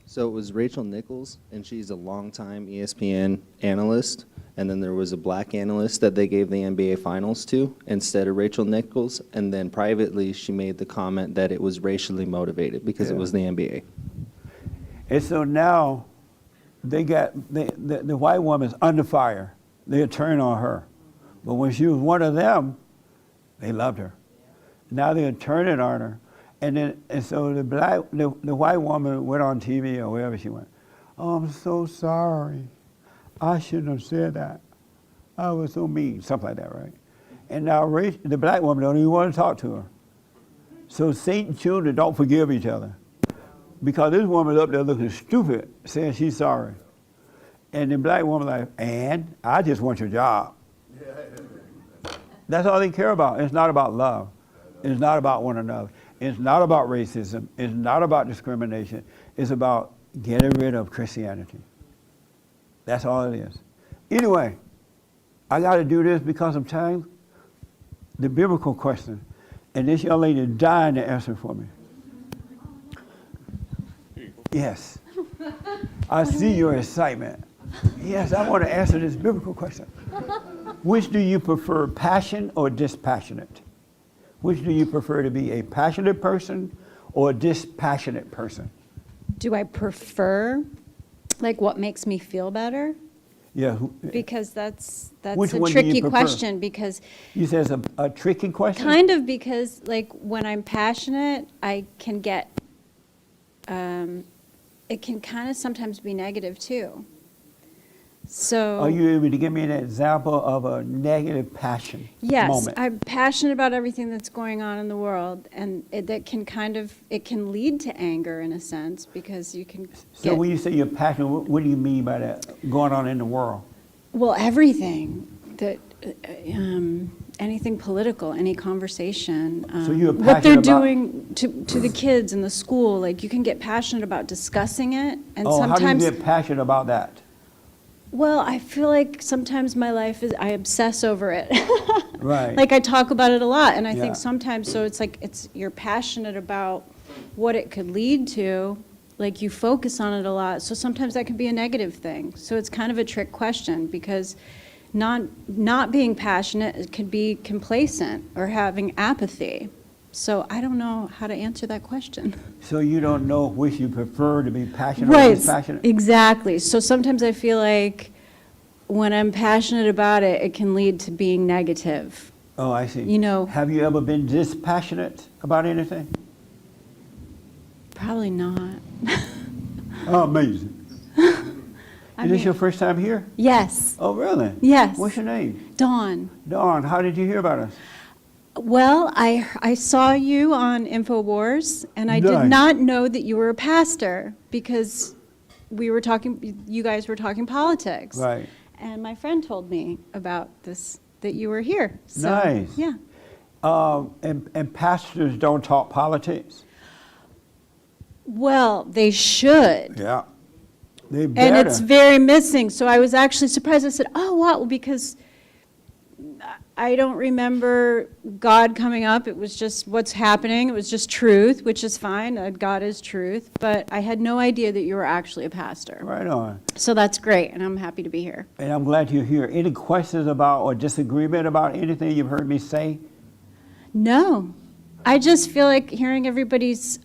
So it was Rachel Nichols, and she's a longtime ESPN analyst. And then there was a black analyst that they gave the NBA Finals to instead of Rachel Nichols. And then privately, she made the comment that it was racially motivated because it was the NBA. And so now they got the white woman's under fire. They're turning on her. But when she was one of them, they loved her. Now they're turning on her. And so the white woman went on TV or wherever she went. Oh, I'm so sorry. I shouldn't have said that. I was so mean, something like that, right? And now the black woman don't even want to talk to her. So Satan's children don't forgive each other. Because this woman's up there looking stupid, saying she's sorry. And the black woman like, and I just want your job. That's all they care about. It's not about love. It's not about one another. It's not about racism. It's not about discrimination. It's about getting rid of Christianity. That's all it is. Anyway, I got to do this because of time. The biblical question. And this young lady is dying to answer for me. Yes. I see your excitement. Yes, I want to answer this biblical question. Which do you prefer, passion or dispassionate? Which do you prefer, to be a passionate person or a dispassionate person? Do I prefer, like, what makes me feel better? Yeah. Because that's Which a one do you tricky prefer? question, because You said it's a tricky question? kind of, because like when I'm passionate, I can get, it can kind of sometimes be negative too. So. Are you able to give me an example of a negative passion Yes, moment? I'm passionate about everything that's going on in the world, and that can it can lead to anger in a sense, because you can So get, when you say you're passionate, what do you mean by that, going on in the world? well, everything that, anything political, any conversation. So you're what they're passionate about- doing to the kids in the school, like you can get passionate about discussing it, and Oh, how do you sometimes. get passionate about that? Well, I feel like sometimes my life is, I obsess over it. Right. Like I talk about it a lot, and I Yeah. think sometimes, so it's like, you're passionate about what it could lead to, like you focus on it a lot, so sometimes that can be a negative thing. So it's kind of a trick question, because not being passionate, it could be complacent or having apathy. So I don't know how to answer that question. So you don't know which you prefer, to be passionate or Right, dispassionate? exactly. So sometimes I feel like when I'm passionate about it, it can lead to being negative. Oh, I see. You know- Have you ever been dispassionate about anything? Probably not. Oh, amazing. I Is this mean- your first time here? Yes, Oh, really? Yes. What's your name? Dawn. Dawn, how did you hear about us? Well, I saw you on InfoWars, and I Nice. did not know that you were a pastor, because you guys were talking politics. Right. And my friend told me about this, that you were here. So, Nice. Yeah. And pastors don't talk politics? Well, they should. Yeah. They And better. it's very missing. So I was actually surprised. I said, oh, wow, well, because I don't remember God coming up. It was just what's happening. It was just truth, which is fine. God is truth. But I had no idea that you were actually a pastor. Right on. So that's great, and I'm happy to be here. And I'm glad you're here. Any questions about or disagreement about anything you've heard me say? No, I just feel like hearing everybody's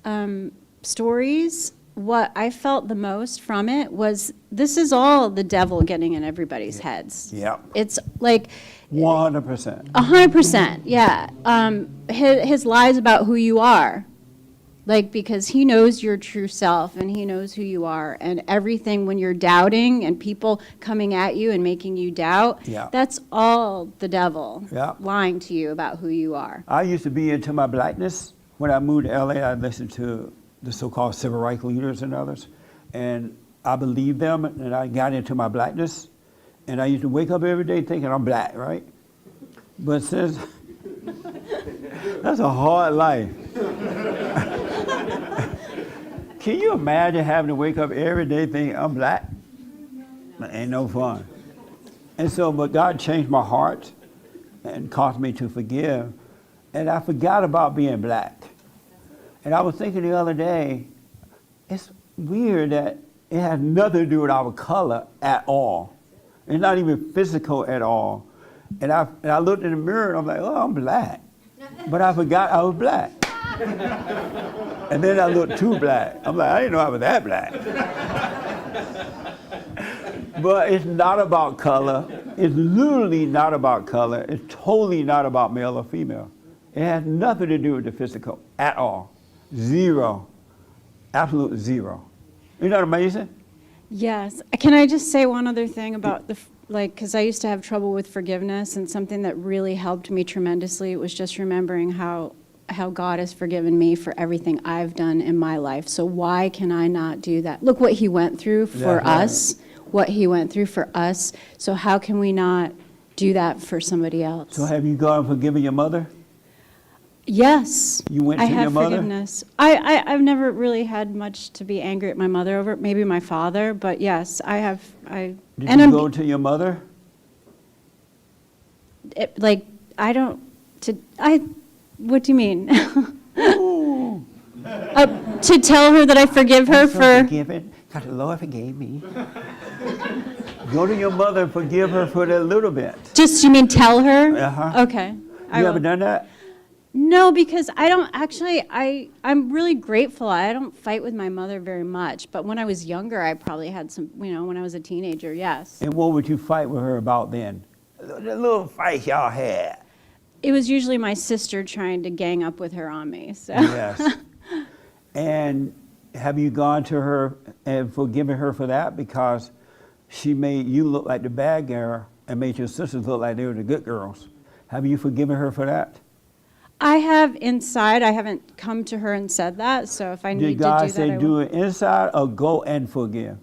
stories, what I felt the most from it was, this is all the devil getting in everybody's heads. Yeah. It's like 100%. 100%, yeah. His lies about who you are. Like, because he knows your true self, and he knows who you are, and everything when you're doubting and people coming at you and making you doubt, Yeah. that's all the devil Yeah. lying to you about who you are. I used to be into my blackness. When I moved to LA, I listened to the so-called civil rights leaders and others, and I believed them, and I got into my blackness, and I used to wake up every day thinking I'm black, right? But since, that's a hard life. Can you imagine having to wake up every day thinking I'm black? That ain't no fun. And so, but God changed my heart and caused me to forgive, and I forgot about being black. And I was thinking the other day, it's weird that it has nothing to do with our color at all. It's not even physical at all. And I looked in the mirror and I'm like, oh, I'm black. But I forgot I was black. And then I looked too black. I'm like, I didn't know I was that black. But it's not about color. It's literally not about color. It's totally not about male or female. It has nothing to do with the physical at all. Zero. Absolute zero. Isn't that amazing? Yes. Can I just say one other thing about because I used to have trouble with forgiveness, and something that really helped me tremendously was just remembering how God has forgiven me for everything I've done in my life. So why can I not do that? Look what he went through for Yeah, right. us, what he went through for us. So how can we not do that for somebody else? So have you gone and forgiven your mother? Yes. You went I to your have mother? forgiveness. I've never really had much to be angry at my mother over, maybe my father, but yes, I have. Did you go to your mother? What do you mean? To tell her that I forgive her I'm so for, forgiven. God, the Lord forgave me. Go to your mother and forgive her for that little bit. just, you mean tell her? Uh-huh. Okay. I You will. ever done that? No, because I don't actually, I'm really grateful. I don't fight with my mother very much, but when I was younger, I probably had some, when I was a teenager, yes. And what would you fight with her about then? The little fight y'all had. It was usually my sister trying to gang up with her on me, so. Yes. And have you gone to her and forgiven her for that? Because she made you look like the bad girl and made your sisters look like they were the good girls. Have you forgiven her for that? I have inside. I haven't come to her and said that. So if I need to Did do God that, say I do will. it inside or go and forgive?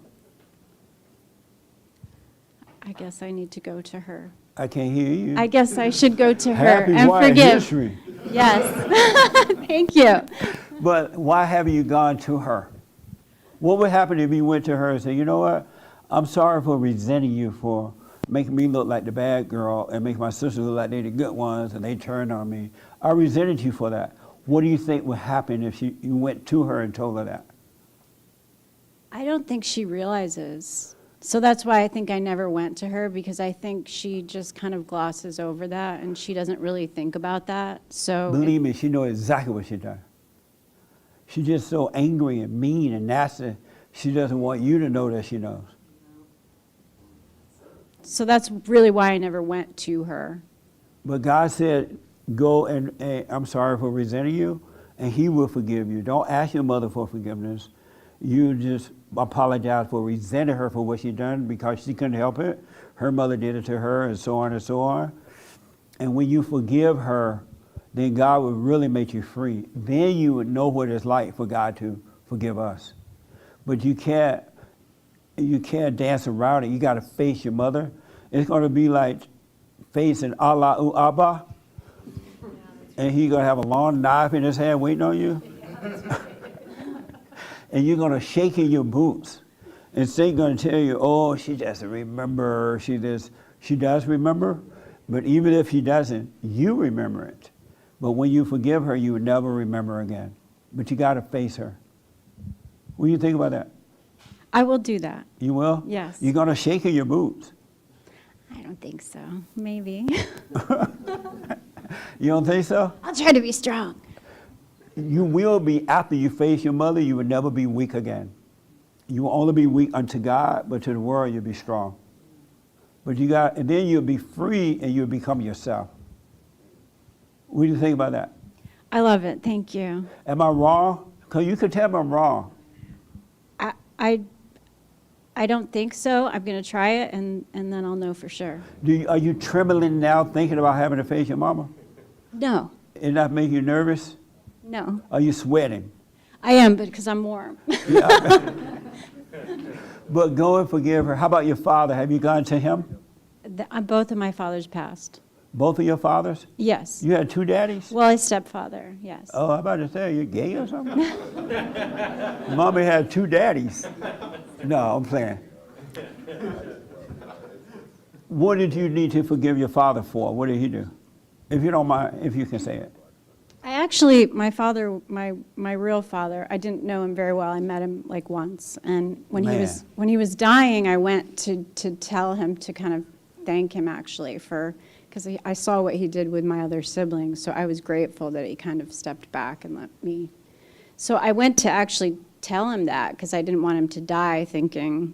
I guess I need to go to her. I can't hear you. I guess I should go to her Happy and wife forgive. history. Yes. Thank you. But why haven't you gone to her? What would happen if you went to her and said, you know what? I'm sorry for resenting you for making me look like the bad girl and make my sisters look like they're the good ones and they turned on me. I resented you for that. What do you think would happen if you went to her and told her that? I don't think she realizes. So that's why I think I never went to her, because I think she just kind of glosses over that and she doesn't really think about that. So Believe me, she knows exactly what she done. She's just so angry and mean and nasty, she doesn't want you to know that she knows. So that's really why I never went to her. But God said, go and I'm sorry for resenting you, and he will forgive you. Don't ask your mother for forgiveness. You just apologize for resenting her for what she done because she couldn't help it. Her mother did it to her, and so on and so on. And when you forgive her, then God will really make you free. Then you would know what it's like for God to forgive us. But you can't dance around it. You got to face your mother. It's going to be like facing Allahu Abba, and he's going to have a long knife in his hand waiting on you. And you're going to shake in your boots. And Satan's going to tell you, oh, she doesn't remember. She does remember. But even if she doesn't, you remember it. But when you forgive her, you would never remember again. But you got to face her. What do you think about that? I will do that. You will? Yes. You're going to shake in your boots. I don't think so. Maybe. You don't think so? I'll try to be strong. You will be, after you face your mother, you will never be weak again. You will only be weak unto God, but to the world you'll be strong. But and then you'll be free and you'll become yourself. What do you think about that? I love it. Thank you. Am I wrong? Because you could tell me I'm wrong. I don't think so. I'm going to try it, and then I'll know for sure. Are you trembling now thinking about having to face your mama? No. It not make you nervous? No. Are you sweating? I am, because I'm warm. Yeah. But go and forgive her. How about your father? Have you gone to him? Both of my fathers passed. Both of your fathers? Yes. You had two daddies? Well, a stepfather, yes. Oh, I'm about to say, you're gay or something? Mommy had two daddies. No, I'm playing. What did you need to forgive your father for? What did he do? If you don't mind, if you can say it. I actually, my father, my real father, I didn't know him very well. I met him like once, and when he was dying, I went to tell him to kind of thank him actually because I saw what he did with my other siblings, so I was grateful that he kind of stepped back and let me. So I went to actually tell him that because I didn't want him to die thinking,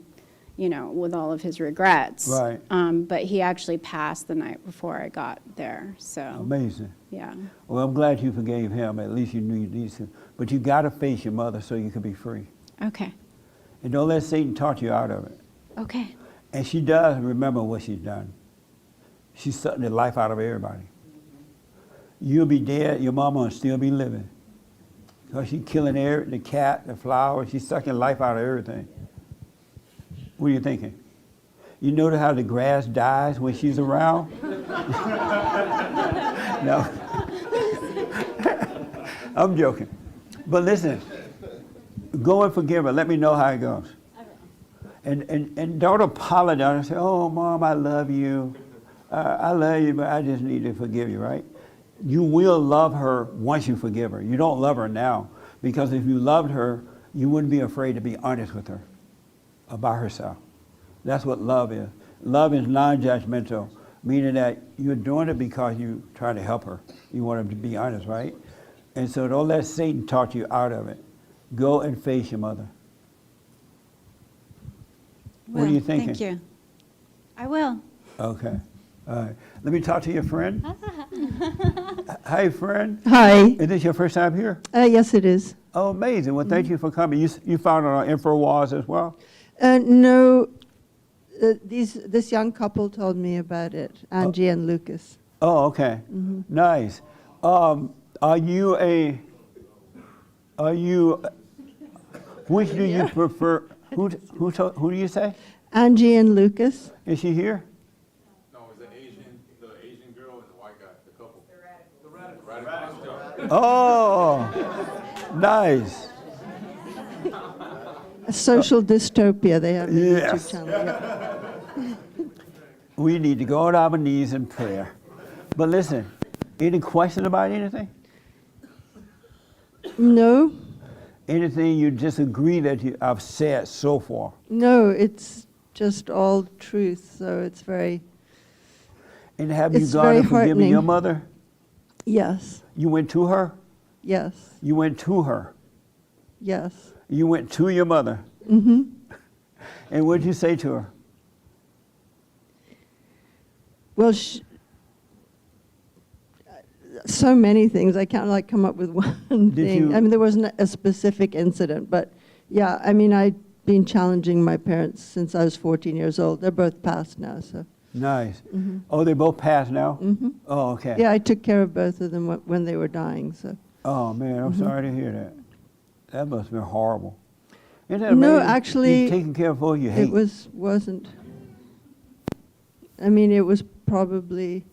with all of his regrets. Right. But he actually passed the night before I got there. So Amazing. yeah. Well, I'm glad you forgave him. At least you knew you needed to. But you got to face your mother so you can be free. Okay. And don't let Satan talk you out of it. Okay. And she does remember what she's done. She's sucking the life out of everybody. You'll be dead, your mama will still be living. Because she's killing the cat, the flower, she's sucking life out of everything. What are you thinking? You notice how the grass dies when she's around? No. I'm joking. But listen, go and forgive her. Let me know how it goes. And don't apologize and say, oh, Mom, I love you. I love you, but I just need to forgive you, right? You will love her once you forgive her. You don't love her now, because if you loved her, you wouldn't be afraid to be honest with her about herself. That's what love is. Love is non-judgmental, meaning that you're doing it because you try to help her. You want her to be honest, right? And so don't let Satan talk you out of it. Go and face your mother. What are you thinking? Thank you. I will. Okay. All right. Let me talk to your friend. Hi, friend. Hi. Is this your first time here? Yes, it is. Oh, amazing. Well, thank you for coming. You found it on InfoWars as well? No, This young couple told me about it, Angie and Lucas. Oh, okay. Nice. Are you, which do you prefer? Who do you say? Angie and Lucas. Is she here? No, it's the Asian girl and the white guy, the couple. The radical. Oh, nice. Social Dystopia, they have a Yes. YouTube channel. Yeah. We need to go on our knees in prayer. But listen, any question about anything? No, Anything you disagree that I've said so far? no, it's just all truth, so it's very, And have you It's gone very and forgiven your heartening. mother? yes, You went to her? yes, You went to her. yes. You went to your mother. Mm-hmm. And what did you say to her? Well, so many things. I can't like come up with one Did thing. you- I mean, there wasn't a specific incident, but yeah, I mean, I've been challenging my parents since I was 14 years old. They're both passed now, so. Nice. Oh, they both passed now? Mm-hmm. Oh, okay. Yeah, I took care of both of them when they were dying, so. Oh, man, I'm sorry to hear that. That must have been horrible. Isn't that No, amazing? actually, You've taken care of all you hate. It wasn't. I mean, it was probably,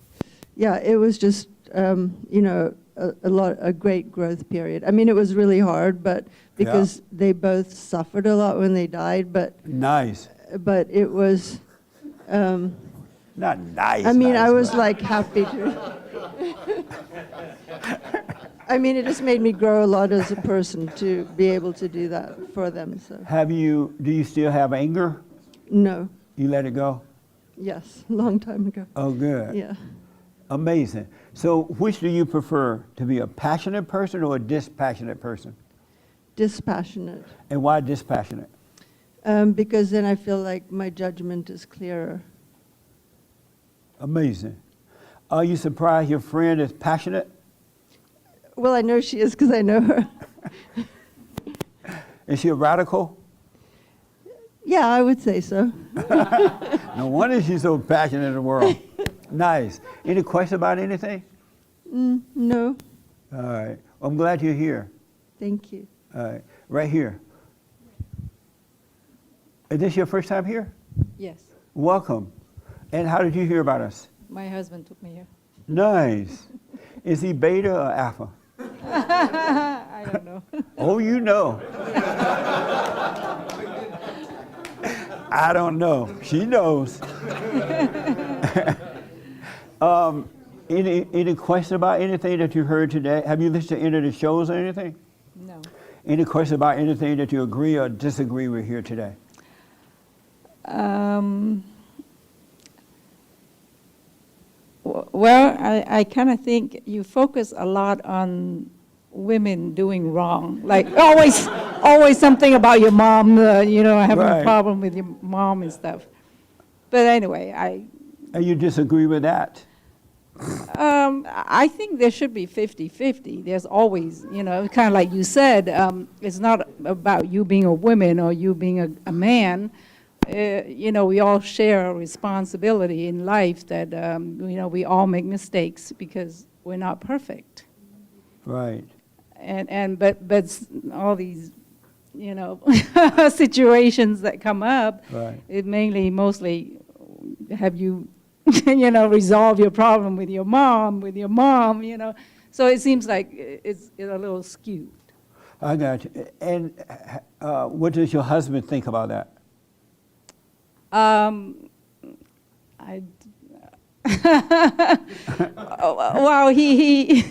yeah, it was just, you know, a great growth period. I mean, it was really hard, but because they both suffered a lot when they died, but Nice. it was. Not nice. I mean, nice, I was but- like happy to. I mean, it just made me grow a lot as a person to be able to do that for them. So do you still have anger? no, You let it go? yes, a long time ago. Oh, good. Yeah. Amazing. So which do you prefer, to be a passionate person or a dispassionate person? Dispassionate. And why dispassionate? Because then I feel like my judgment is clearer. Amazing. Are you surprised your friend is passionate? Well, I know she is because I know her. Is she a radical? Yeah, I would say so. No wonder she's so passionate in the world. Nice. Any question about anything? No, All right. I'm glad you're here. thank you. All right. Right here. Is this your first time here? Yes, Welcome. And how did you hear about us? my husband took me here. Nice. Is he beta or alpha? I don't know. Oh, you know. I don't know. She knows. Any question about anything that you heard today? Have you listened to any of the shows or anything? No. Any question about anything that you agree or disagree with here today? Well, I kind of think you focus a lot on women doing wrong. Like always something about your mom, having Right. a problem with your mom and stuff. But anyway, And you disagree with that? I think there should be 50-50. There's always, kind of like you said, it's not about you being a woman or you being a man. We all share a responsibility in life that, we all make mistakes because we're not perfect. Right. But all these, situations that come up, Right. it mostly have you, resolve your problem with your mom, So it seems like it's a little skewed. I got you. And what does your husband think about that? Well, he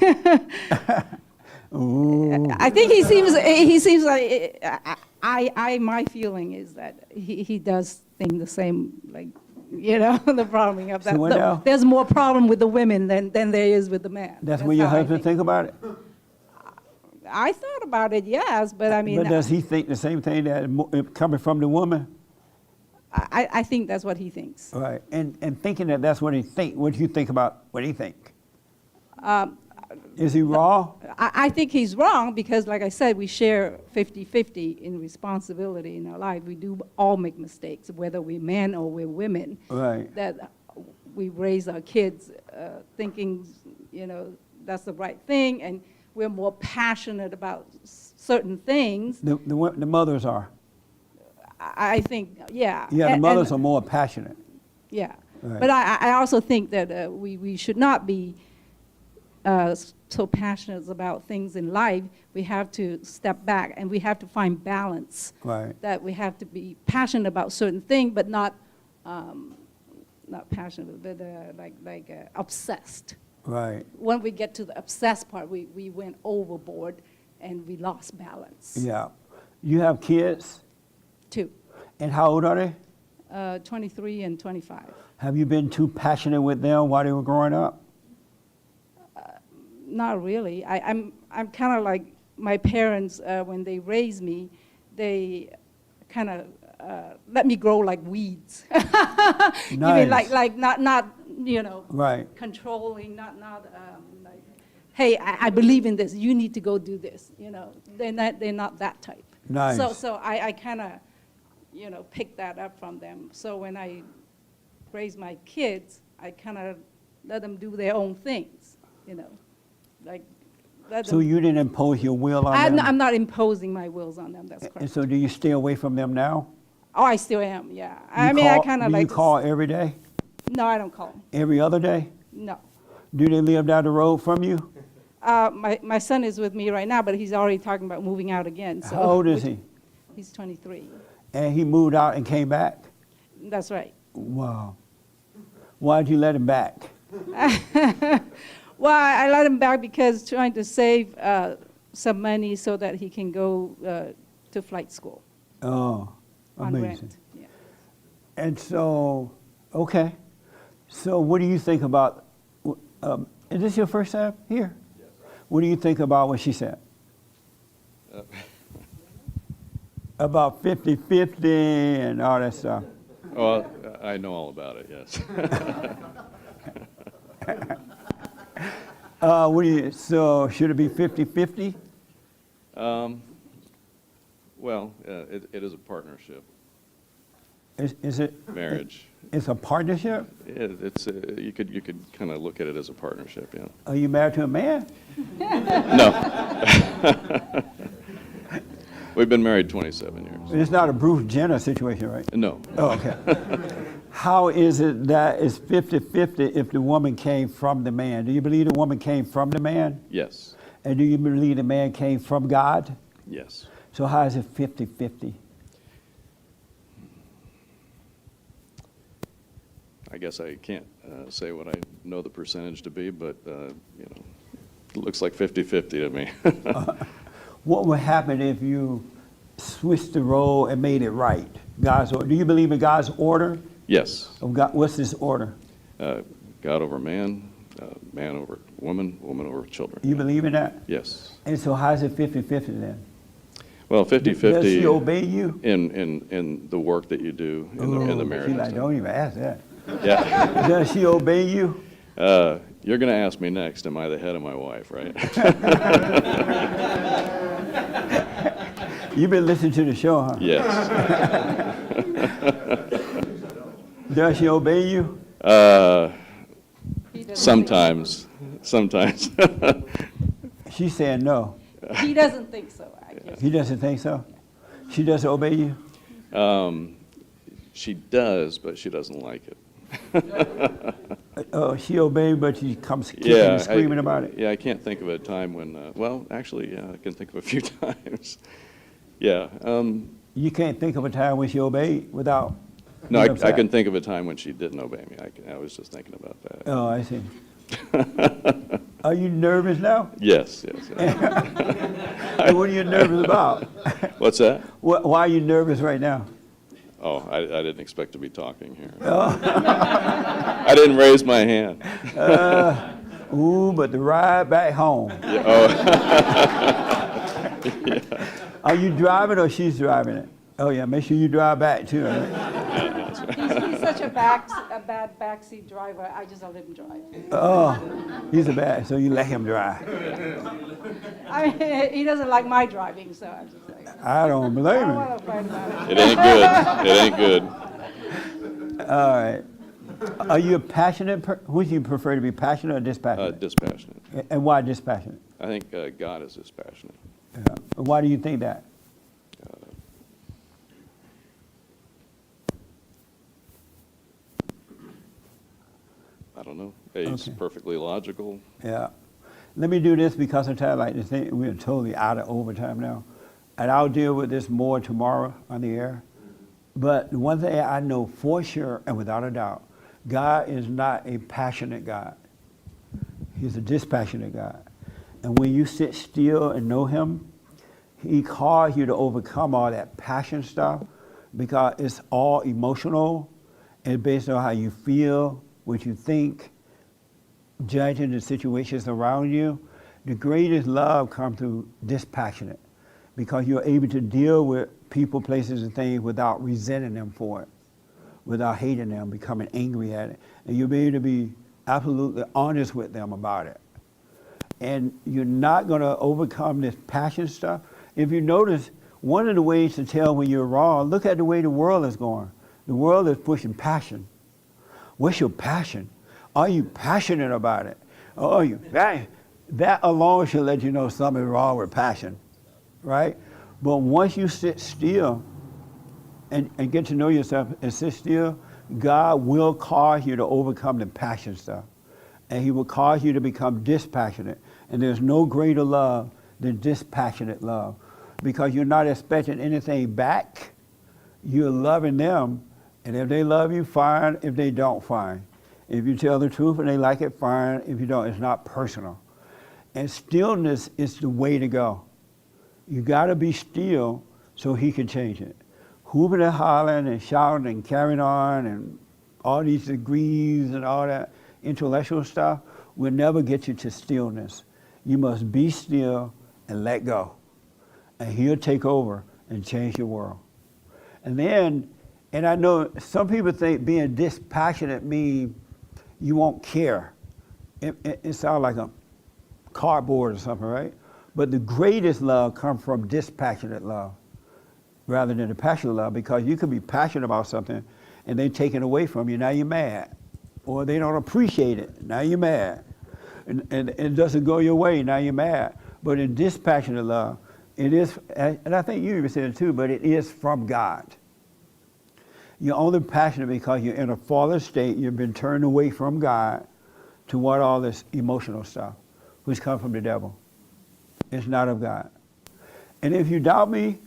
I think he seems like, my feeling is that he does think the same, like, the problem of that. So what now? There's more problem with the women than there is with the man. That's what your how I husband think about it? I thought about it, yes, but I mean, But does he think the same thing that coming from the woman? I think that's what he thinks. Right. And thinking that that's what he think, what do you think about what he think? Is he wrong? I think he's wrong because, like I said, we share 50-50 in responsibility in our life. We do all make mistakes, whether we're men or we're women. Right. That we raise our kids thinking, that's the right thing, and we're more passionate about certain things. The mothers are. I think, yeah. Yeah, the mothers are more passionate. Yeah. Right. But I also think that we should not be so passionate about things in life. We have to step back and we have to find balance. Right. That we have to be passionate about certain things, but not passionate, but obsessed. Right. When we get to the obsessed part, we went overboard and we lost balance. Yeah. You have kids? 2. And how old are they? 23 and 25. Have you been too passionate with them while they were growing up? Not really. I'm kind of like my parents, when they raised me, they kind of let me grow like weeds. You mean like not right. controlling, not like, hey, I believe in this. You need to go do this. They're not that type. Nice. So I kind of picked that up from them. So when I raise my kids, I kind of let them do their own things. Like. So you didn't impose your will on them? I'm not imposing my wills on them. That's correct. And so do you stay away from them now? Oh, I still am. Yeah. Do you call every day? No, I don't call. Every other day? No. Do they live down the road from you? My son is with me right now, but he's already talking about moving out again. So How old is he? He's 23. And he moved out and came back? That's right. Wow. Why'd you let him back? Well, I let him back because trying to save some money so that he can go to flight school. Oh, on amazing. rent. Yeah. And so, okay. So what do you think about, is this your first time here? Yes. What do you think about what she said? About 50-50 and all that stuff. Oh, I know all about it, yes. So should it be 50-50? Well, it is a partnership. Is it? Marriage. It's a partnership? It's you could kind of look at it as a partnership, yeah. Are you married to a man? No. We've been married 27 years. It's not a Bruce Jenner situation, right? No. Oh, okay. How is it that it's 50-50 if the woman came from the man? Do you believe the woman came from the man? Yes. And do you believe the man came from God? Yes. So how is it 50-50? I guess I can't say what I know the percentage to be, but it looks like 50-50 to me. What would happen if you switched the role and made it right? God's order. Do you believe in God's order? Yes. Of God, what's this order? God over man, man over woman, woman over children. You believe in that? Yes. And so how is it 50-50 then? Well, 50-50. Does she obey you? In the work that you do in the marriage. She's like, don't even ask that. Yeah. Does she obey you? You're going to ask me next, am I the head of my wife, right? You've been listening to the show, huh? Yes. Does she obey you? Sometimes. Sometimes. She's saying no. He doesn't think so, I guess. He doesn't think so? She doesn't obey you? She does, but she doesn't like it. She obeys, but she comes kicking and screaming about it? Yeah, I can't think of a time when, well, actually, yeah, I can think of a few times. Yeah. You can't think of a time when she obeyed without... No, I can think of a time when she didn't obey me. I was just thinking about that. Oh, I see. Are you nervous now? Yes. What are you nervous about? What's that? Why are you nervous right now? Oh, I didn't expect to be talking here. I didn't raise my hand. But the ride back home. Yeah, Are you driving or she's driving it? Oh yeah, make sure you drive back too. He's such a bad backseat driver, I just don't let him drive. Oh, he's a bad, so you let him drive. I mean, he doesn't like my driving, so I'm just like. I don't blame I him. don't want to fight about it. It ain't good. It ain't good. All right. Are you a passionate who do you prefer to be, passionate or dispassionate? Dispassionate. And why dispassionate? I think God is dispassionate. Yeah. Why do you think that? I don't know. He's Okay. perfectly logical. Yeah. Let me do this because of time. Like this thing, we're totally out of overtime now. And I'll deal with this more tomorrow on the air. But the one thing I know for sure and without a doubt, God is not a passionate God. He's a dispassionate God. And when you sit still and know him, he calls you to overcome all that passion stuff because it's all emotional and based on how you feel, what you think, judging the situations around you. The greatest love comes through dispassionate because you're able to deal with people, places, and things without resenting them for it, without hating them, becoming angry at it. And you'll be able to be absolutely honest with them about it. And you're not going to overcome this passion stuff. If you notice, one of the ways to tell when you're wrong, look at the way the world is going. The world is pushing passion. What's your passion? Are you passionate about it? Oh, that alone should let you know something wrong with passion, right? But once you sit still and get to know yourself and sit still, God will cause you to overcome the passion stuff. And he will cause you to become dispassionate. And there's no greater love than dispassionate love. Because you're not expecting anything back. You're loving them. And if they love you, fine. If they don't, fine. If you tell the truth and they like it, fine. If you don't, it's not personal. And stillness is the way to go. You got to be still so he can change it. Hooping and hollering and shouting and carrying on and all these degrees and all that intellectual stuff will never get you to stillness. You must be still and let go. And he'll take over and change your world. And then, and I know some people think being dispassionate means you won't care. It sounds like a cardboard or something, right? But the greatest love comes from dispassionate love rather than the passionate love, because you can be passionate about something and they take it away from you, now you're mad. Or they don't appreciate it, now you're mad. And it doesn't go your way, now you're mad. But in dispassionate love, it is, and I think you even said it too, but it is from God. You're only passionate because you're in a fallen state, you've been turned away from God toward all this emotional stuff, which comes from the devil. It's not of God. And if you doubt me,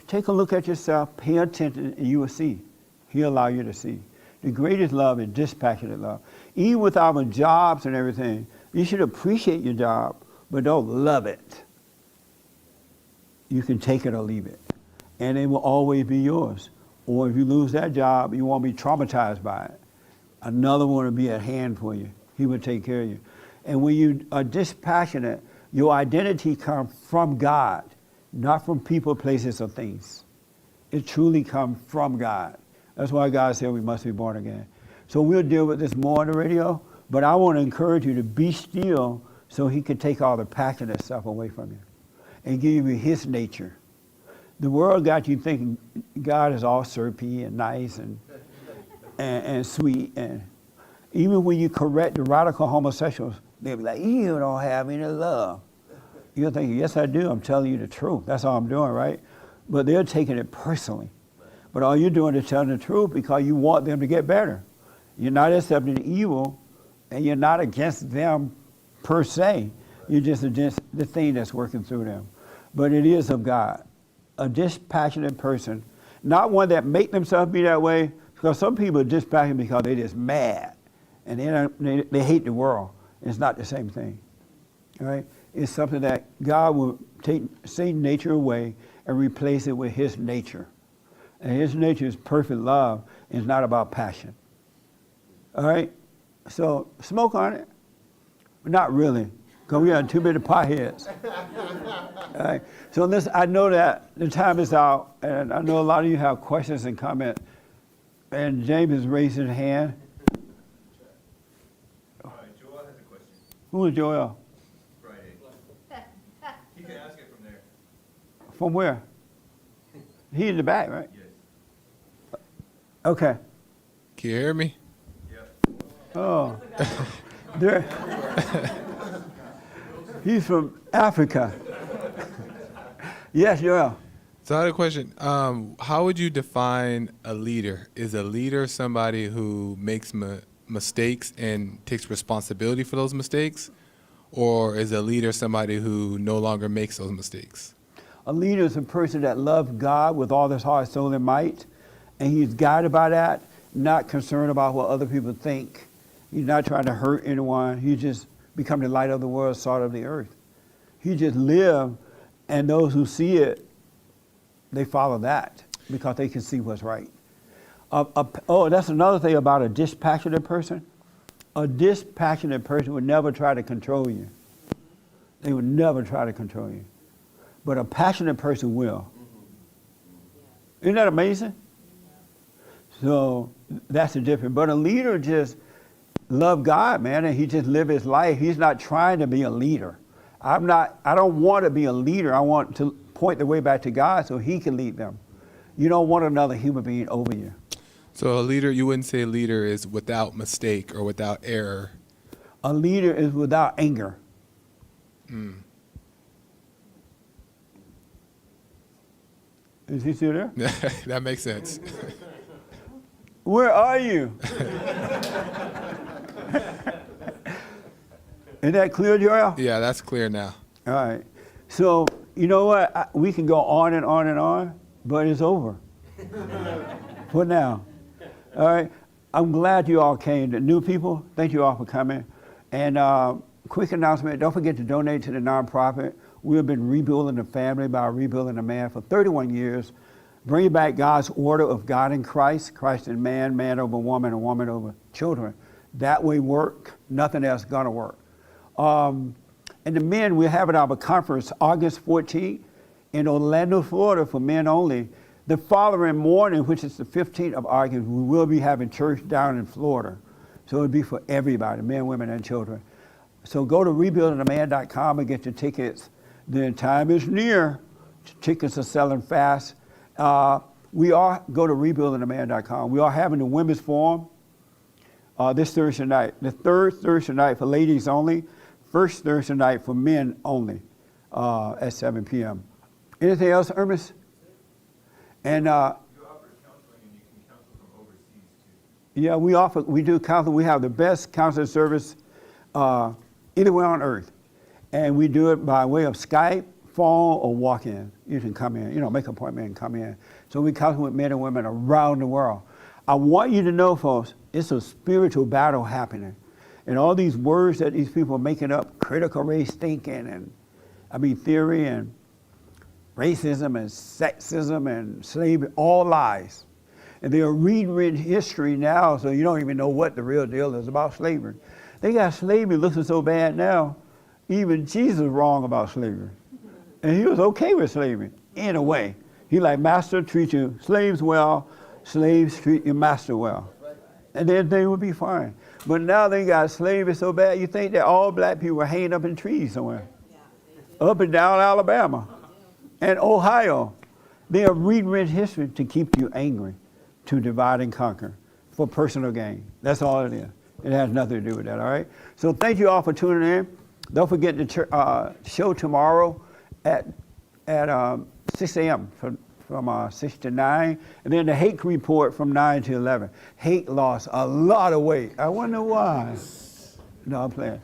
take a look at yourself, pay attention, and you will see. He'll allow you to see. The greatest love is dispassionate love. Even with our jobs and everything, you should appreciate your job, but don't love it. You can take it or leave it. And it will always be yours. Or if you lose that job, you won't be traumatized by it. Another one will be at hand for you. He will take care of you. And when you are dispassionate, your identity comes from God, not from people, places, or things. It truly comes from God. That's why God said we must be born again. So we'll deal with this more on the radio, but I want to encourage you to be still so he can take all the passionate stuff away from you and give you his nature. The world got you thinking God is all syrupy and nice and sweet. And even when you correct the radical homosexuals, they'll be like, you don't have any love. You're thinking, yes, I do. I'm telling you the truth. That's all I'm doing, right? But they're taking it personally. But all you're doing is telling the truth because you want them to get better. You're not accepting evil, and you're not against them per se. You're just against the thing that's working through them. But it is of God. A dispassionate person, not one that make themselves be that way, because some people are dispassionate because they're just mad, and they hate the world. It's not the same thing, all right? It's something that God will take Satan's nature away and replace it with his nature. And his nature is perfect love. It's not about passion. All right? So smoke on it, but not really, because we got too many potheads. All right. So listen, I know that the time is out, and I know a lot of you have questions and comments. And James is raising his hand. Joel has a question. Who is Joel? Friday. He can ask it from there. From where? He in the back, right? Yes. Okay. Can you hear me? Oh. There. He's from Africa. Yes, Joel. So I had a question. How would you define a leader? Is a leader somebody who makes mistakes and takes responsibility for those mistakes? Or is a leader somebody who no longer makes those mistakes? A leader is a person that loves God with all his heart, soul, and might, and he's guided by that, not concerned about what other people think. He's not trying to hurt anyone. He just become the light of the world, salt of the earth. He just live, and those who see it, they follow that because they can see what's right. Oh, that's another thing about a dispassionate person. A dispassionate person would never try to control you. They would never try to control you. But a passionate person will. Isn't that amazing? So that's the difference. But a leader just love God, man, and he just live his life. He's not trying to be a leader. I don't want to be a leader. I want to point the way back to God so he can lead them. You don't want another human being over you. So a leader, you wouldn't say a leader is without mistake or without error. A leader is without anger. Is he still there? That makes sense. Where are you? Is that clear, Joel? Yeah, that's clear now. All right. So, you know what? We can go on and on and on, but it's over. For now. All right. I'm glad you all came. The new people, thank you all for coming. And quick announcement, don't forget to donate to the nonprofit. We've been rebuilding the family by rebuilding the man for 31 years. Bringing back God's order of God in Christ, Christ in man, man over woman, and woman over children. That way work, nothing else gonna work. And the men, we're having our conference August 14th in Orlando, Florida for men only. The following morning, which is the 15th of August, we will be having church down in Florida. So it'll be for everybody, men, women, and children. So go to rebuildingtheman.com and get your tickets. The time is near. Tickets are selling fast. Go to rebuildingtheman.com. We are having the women's forum this Thursday night. The third Thursday night for ladies only. First Thursday night for men only at 7 p.m. Anything else, Ernest? And yeah, we do counseling. We have the best counseling service anywhere on earth. And we do it by way of Skype, phone, or walk-in. You can come in, make an appointment and come in. So we counsel with men and women around the world. I want you to know, folks, it's a spiritual battle happening. And all these words that these people are making up, critical race thinking, theory and racism and sexism and slavery, all lies. And they are rewritten history now, so you don't even know what the real deal is about slavery. They got slavery looking so bad now, even Jesus was wrong about slavery. And he was okay with slavery, in a way. He like, master, treat your slaves well, slaves treat your master well. And then they would be fine. But now they got slavery so bad, you think that all black people are hanging up in trees somewhere. Up and down Alabama and Ohio. They are rewritten history to keep you angry, to divide and conquer, for personal gain. That's all it is. It has nothing to do with that, all right? So thank you all for tuning in. Don't forget the show tomorrow at 6 a.m. from 6 to 9. And then the hate report from 9 to 11. Hate lost a lot of weight. I wonder why. No, I'm playing.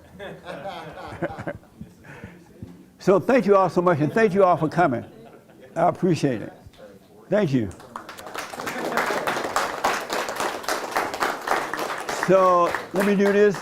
So thank you all so much, and thank you all for coming. I appreciate it. Thank you. So let me do this.